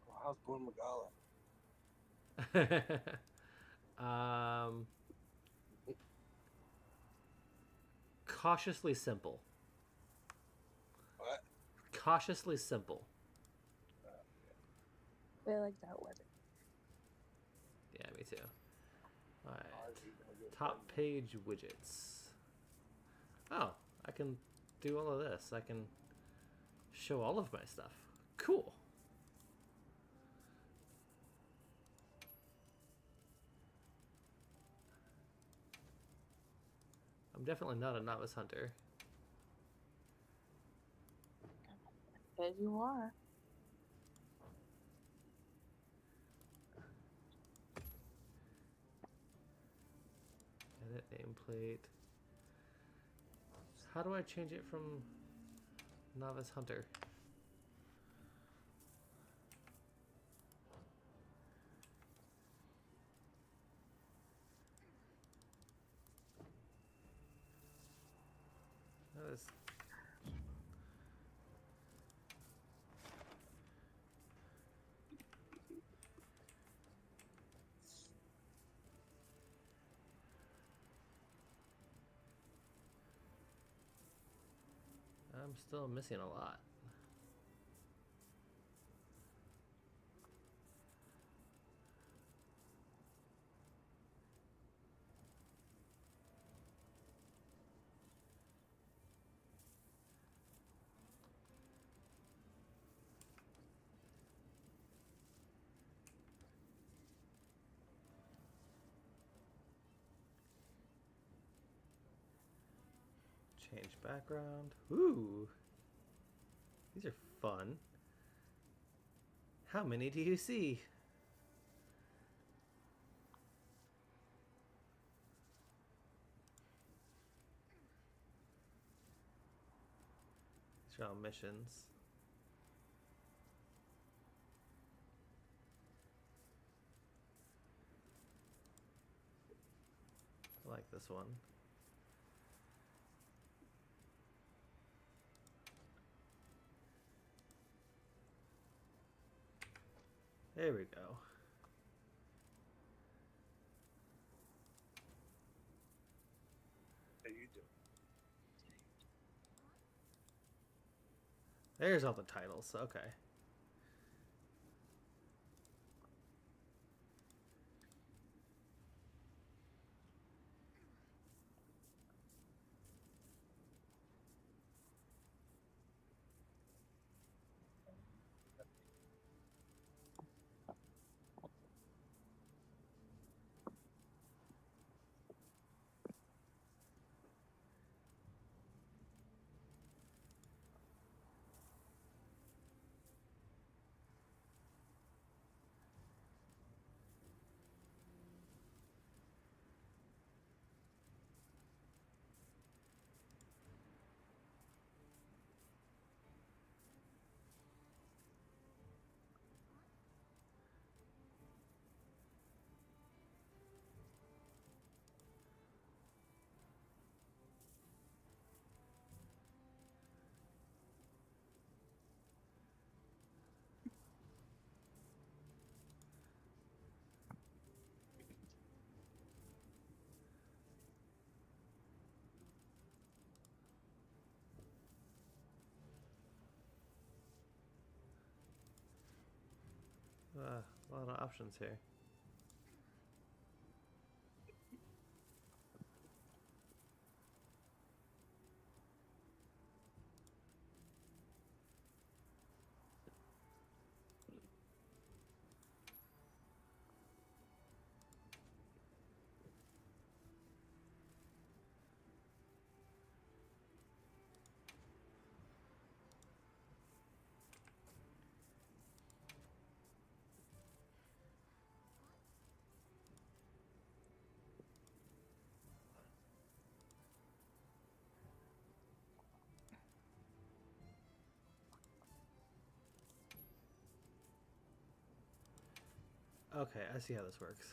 Well, how's Boone Magala? Cautiously simple. What? Cautiously simple. I like that weather. Yeah, me too. Alright. Top page widgets. Oh, I can do all of this. I can show all of my stuff. Cool. I'm definitely not a novice hunter. As you are. Edit nameplate. How do I change it from novice hunter? this. I'm still missing a lot. Change background. Ooh. These are fun. How many do you see? These are all missions. I like this one. There we go. How you doing? There's all the titles. Okay. A lot of options here. Okay, I see how this works.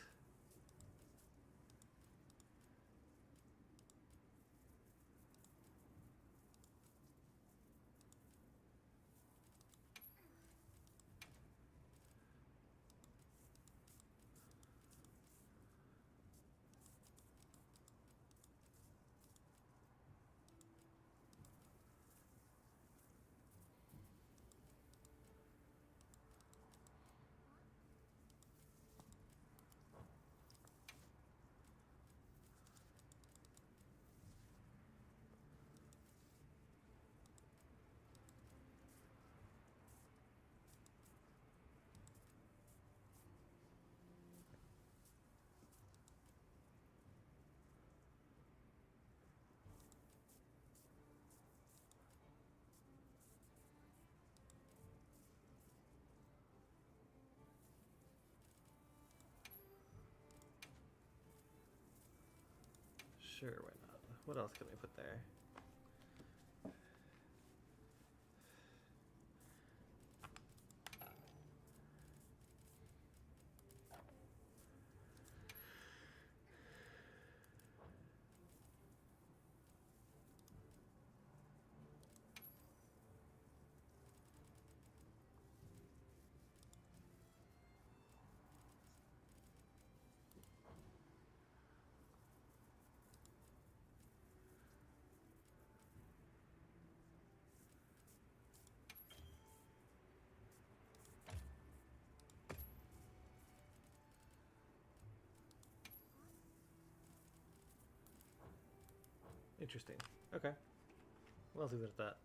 Sure, why not? What else can we put there? Interesting. Okay. Well, let's leave it at that.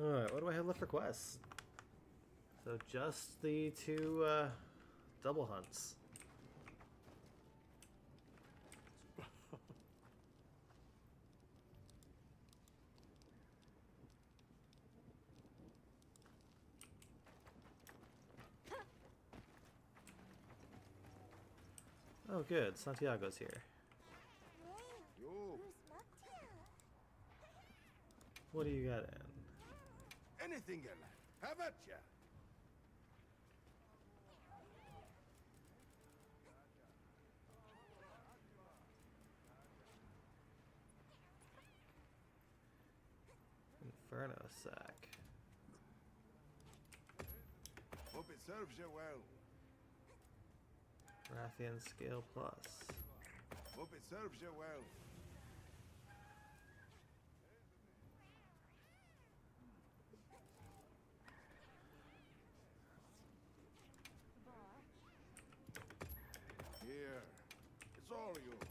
Alright, what do I have left for quests? So just the two double hunts. Oh good, Santiago's here. Yo. What do you got in? Anything you like. How about ya? Inferno sack. Hope it serves you well. Rathian scale plus. Hope it serves you well. Here. It's all yours.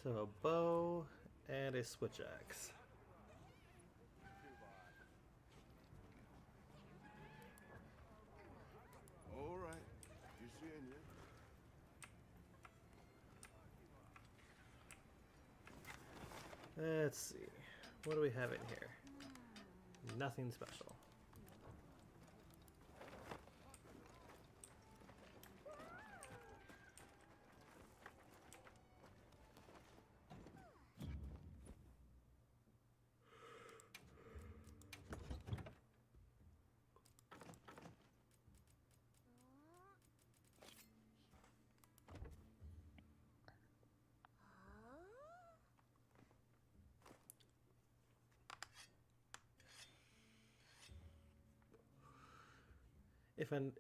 So a bow and a switch axe. All right. You seeing you? Let's see. What do we have in here? Nothing special.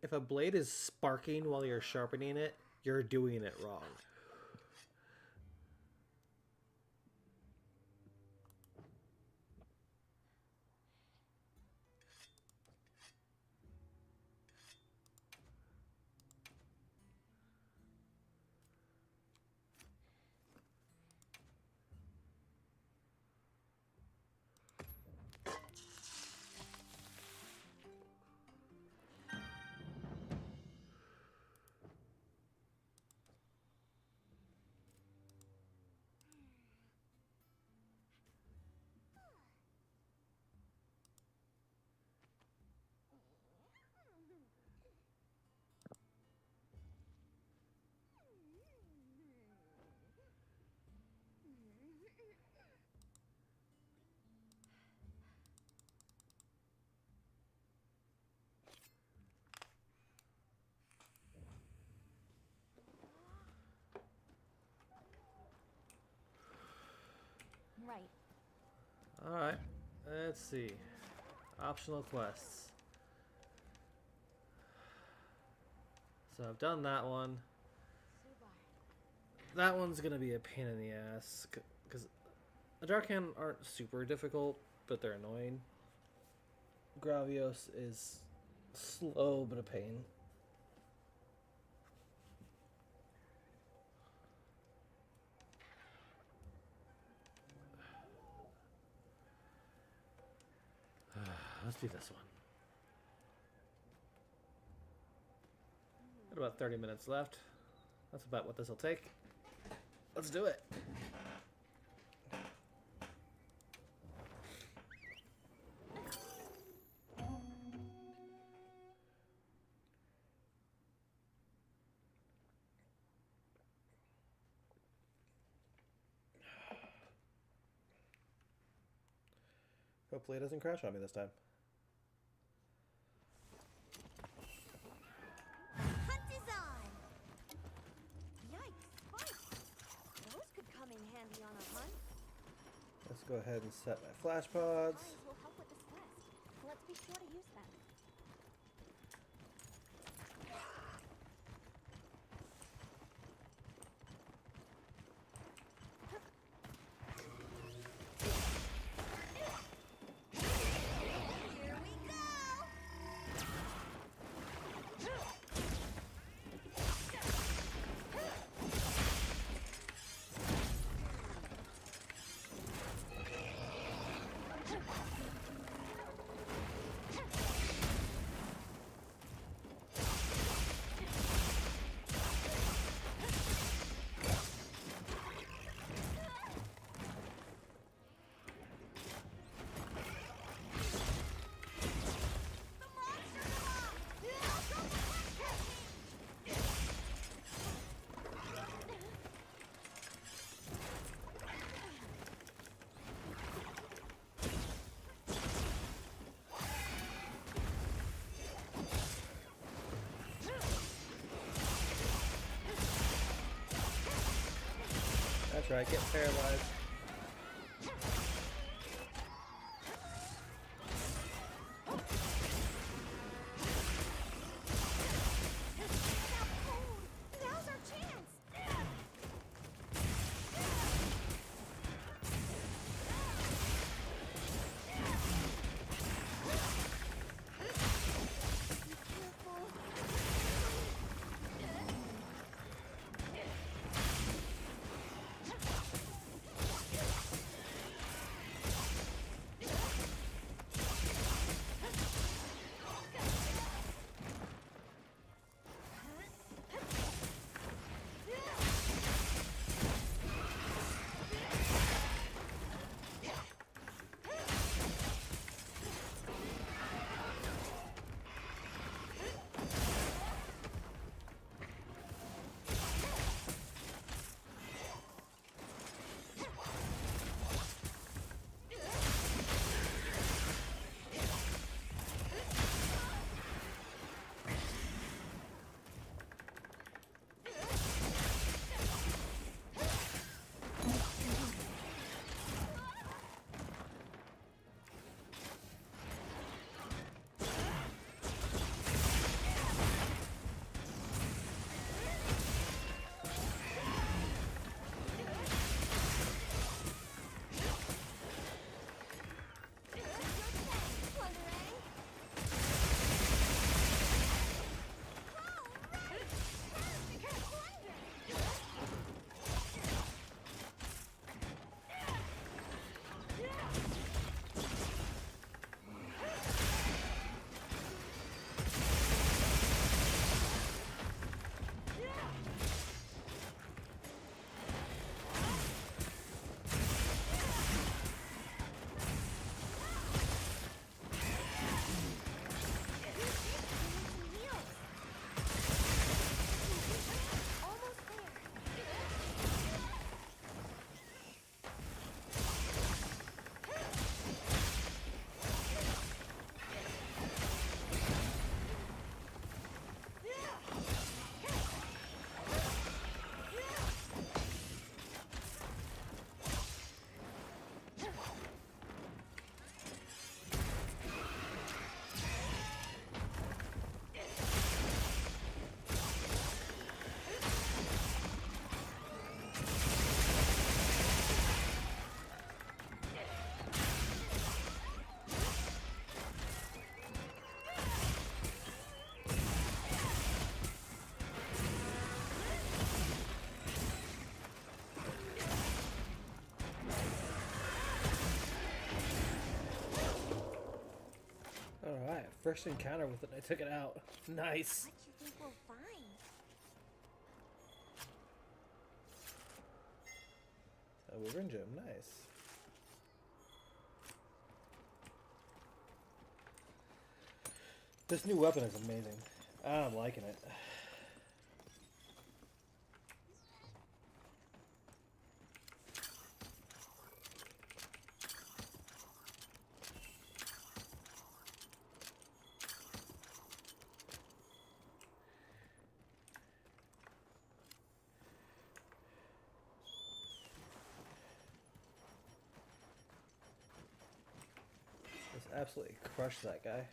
If a blade is sparking while you're sharpening it, you're doing it wrong. Right. Alright, let's see. Optional quests. So I've done that one. That one's gonna be a pain in the ass, because the Darkhand aren't super difficult, but they're annoying. Gravios is slow but a pain. Let's do this one. Got about 30 minutes left. That's about what this will take. Let's do it. Hopefully it doesn't crash on me this time. Hunt is on! Yikes, spikes! Those could come in handy on a hunt. Let's go ahead and set my flash pods. Spines will help with this quest. Let's be sure to use them. That's right, get paralyzed. Now's our chance! Alright, first encounter with it, I took it out. Nice. What you think we'll find? A Wyvern Gem, nice. This new weapon is amazing. I'm liking it. absolutely crush that guy.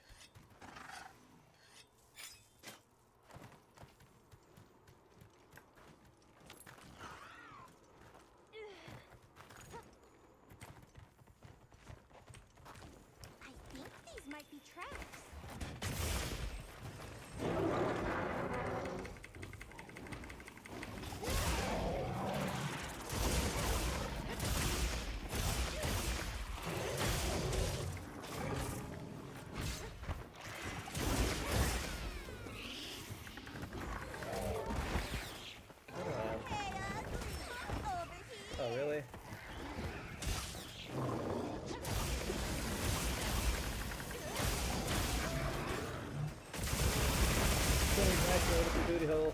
I think these might be tracks. Oh, really? Going back to the booty hole.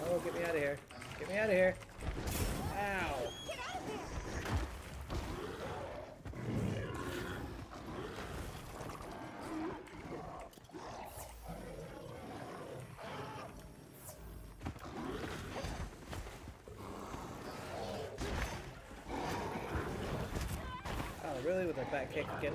Oh, get me out of here. Get me out of here. Ow. Oh, really? With a back kick again?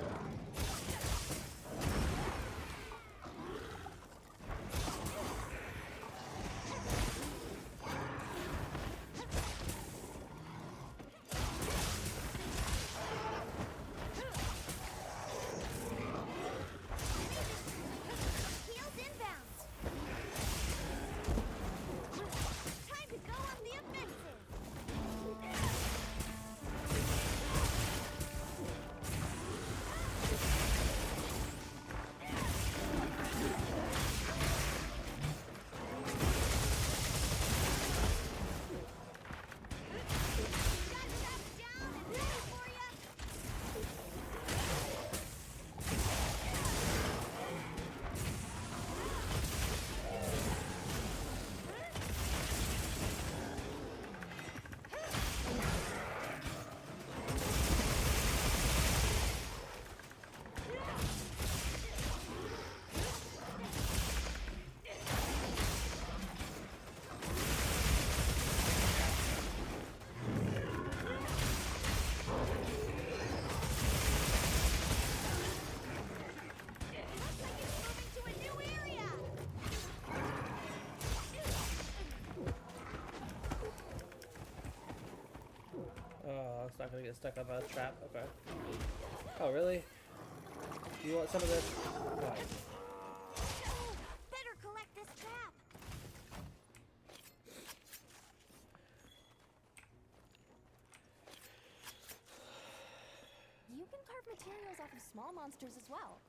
Oh, it's not gonna get stuck on a trap. Okay. Oh, really? You want some of this? Why? Better collect this trap. You can carve materials off of small monsters as well.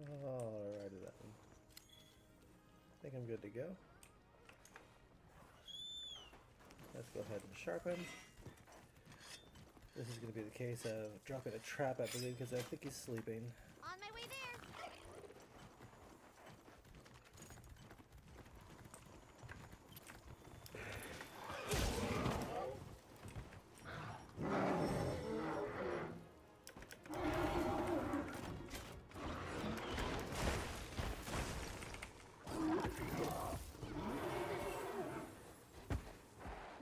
Alrighty then. I think I'm good to go. Let's go ahead and sharpen. This is going to be the case of dropping a trap, I believe, because I think he's sleeping. On my way there.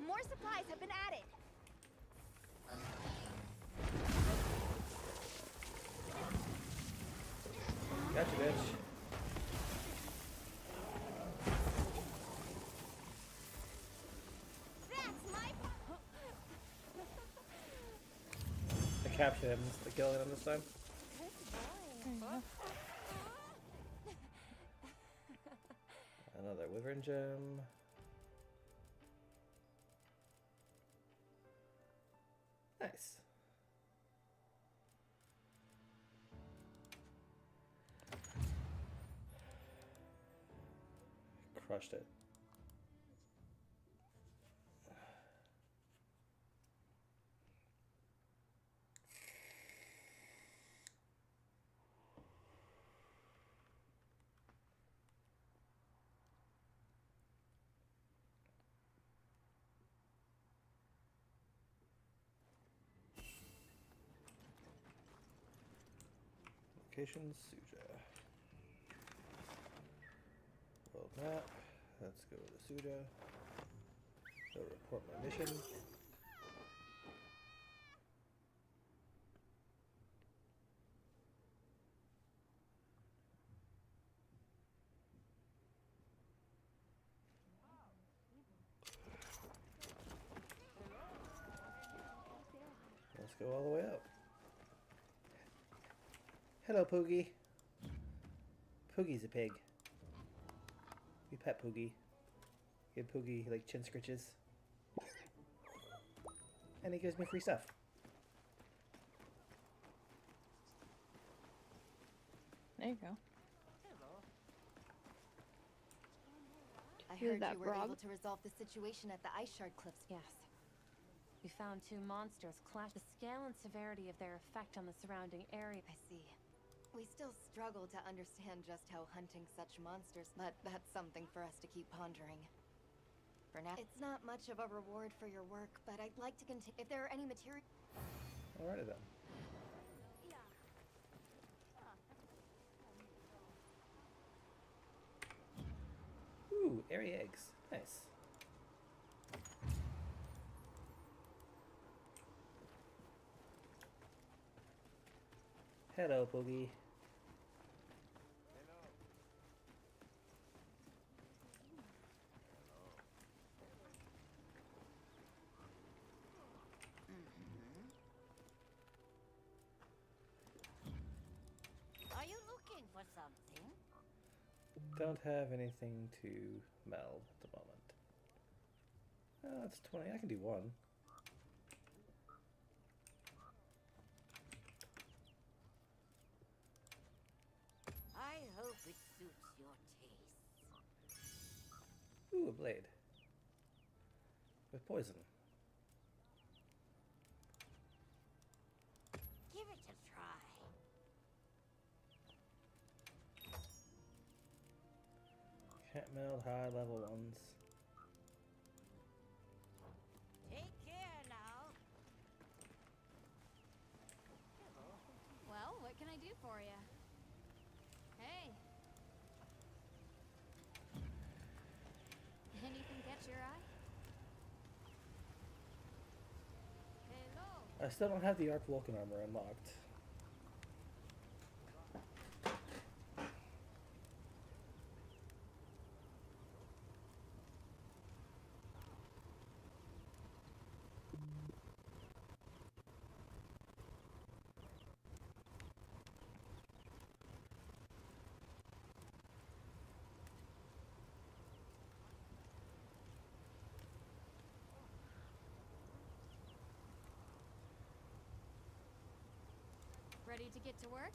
More supplies have been added. capture him instead of killing him this time. Another Wyvern gem. Nice. Crushed it. Location Suja. World map. Let's go to Suja. Go report my mission. Let's go all the way up. Hello, Poogie. Poogie's a pig. We pet Poogie. Give Poogie like chin scritches. And he gives me free stuff. There you go. I Hear heard that, you were Rob? able to resolve the situation at the Ice Shard Cliffs. Yes. We found two monsters clash. The scale and severity of their effect on the surrounding area. I see. We still struggle to understand just how hunting such monsters, but that's something for us to keep pondering. For now, it's not much of a reward for your work, but I'd like to continue. If there are any material. Alrighty then. Ooh, airy eggs. Nice. Hello, Poogie. Are you looking for something? Don't have anything to meld at the moment. Oh, that's 20. I can do one. I hope it suits your taste. Ooh, a blade. With poison. Give it a try. Can't meld high level ones. Take care now. Well, what can I do for you? Hey. Anything catch your eye? Hello. I still don't have the Arc Vulcan armor unlocked. Ready to get to work?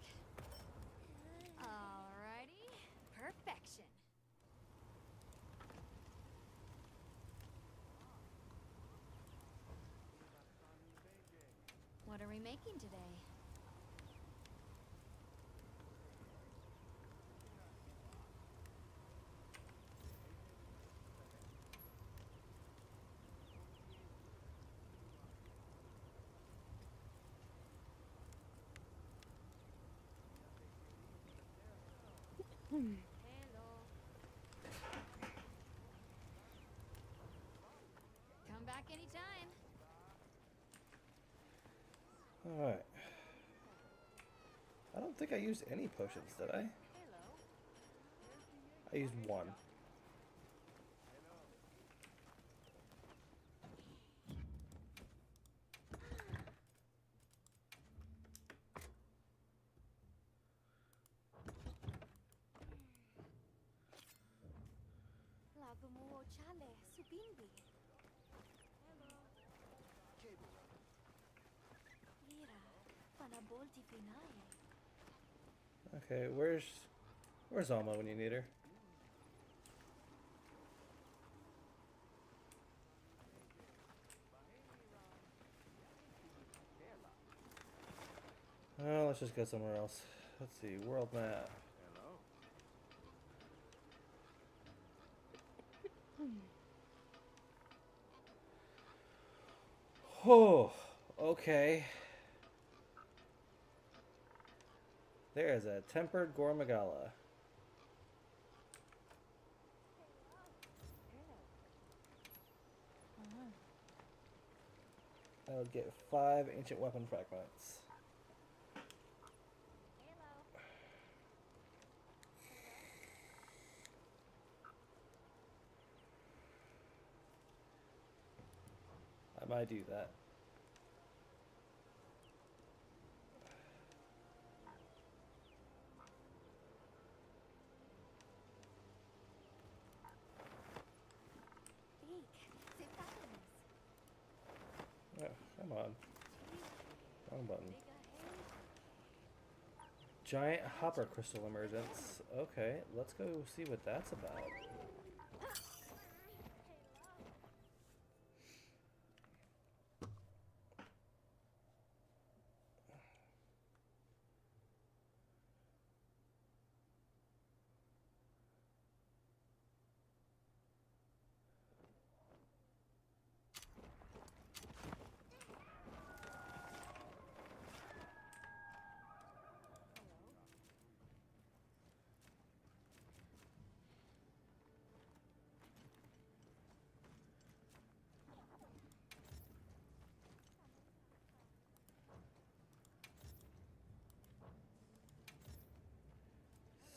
Alrighty. Perfection. What are we making today? Hello. Come back anytime. Alright. I don't think I used any potions, did I? I used one. Okay, where's Alma when you need her? Oh, let's just go somewhere else. Let's see, world map. Oh, okay. There is a tempered Gormagala. I would get 5 ancient weapon fragments. I might do that. Oh, come on. Wrong button. Giant hopper crystal emergence. Okay, let's go see what that's about.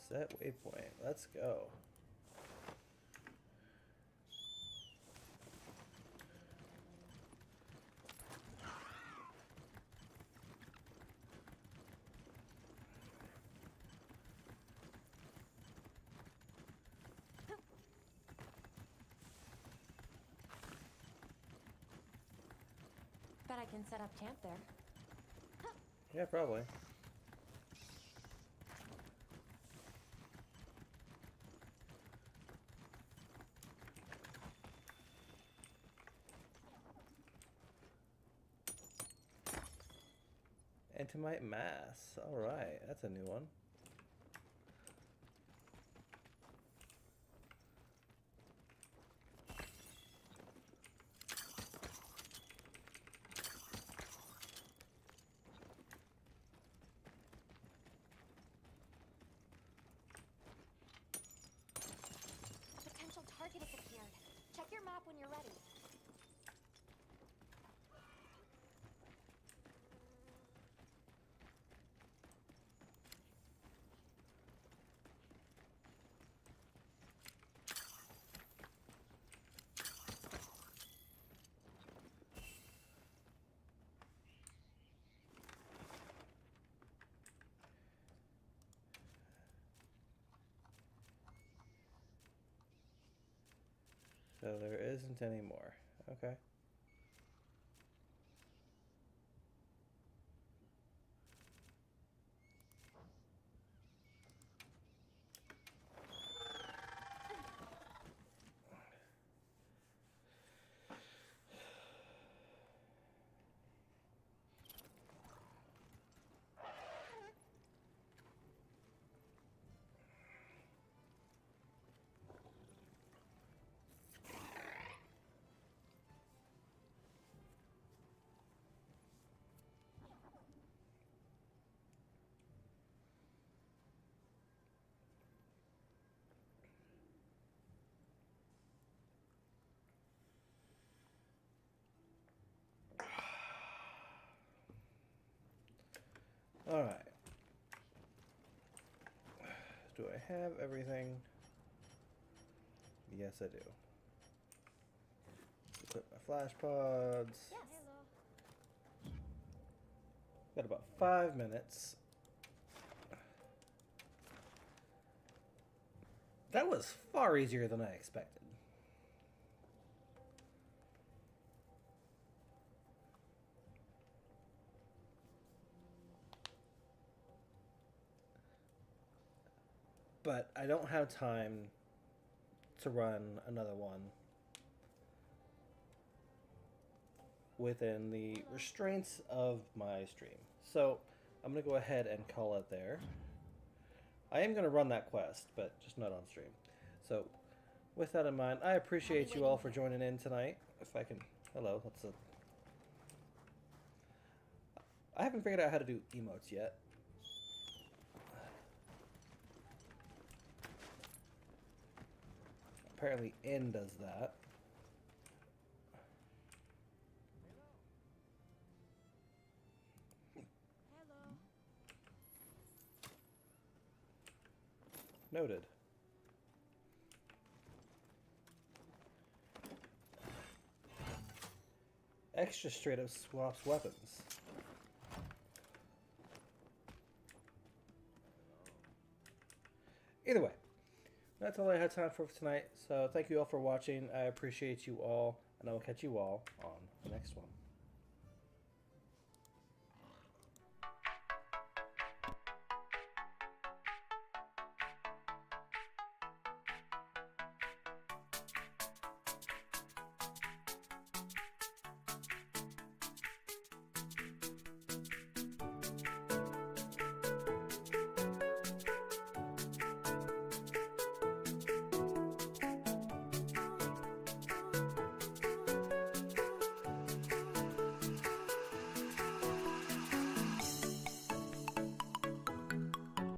Set waypoint. Let's go. Bet I can set up camp there. Yeah, probably. Entomite mass. Alright, that's a new one. Potential target has appeared. Check your map when you're ready. So there isn't any more. Okay. Alright. Do I have everything? Yes, I do. Equip my flash pods. Got about 5 minutes. That was far easier than I expected. but I don't have time to run another one within the restraints of my stream. So I'm going to go ahead and call it there. I am going to run that quest, but just not on stream. So with that in mind, I appreciate you all for joining in tonight. If I can... Hello, what's up? I haven't figured out how to do emotes yet. Apparently N does that. Noted. Extra straight up swaps weapons. Either way, that's all I had time for tonight. So thank you all for watching. I appreciate you all, and I will catch you all on the next one.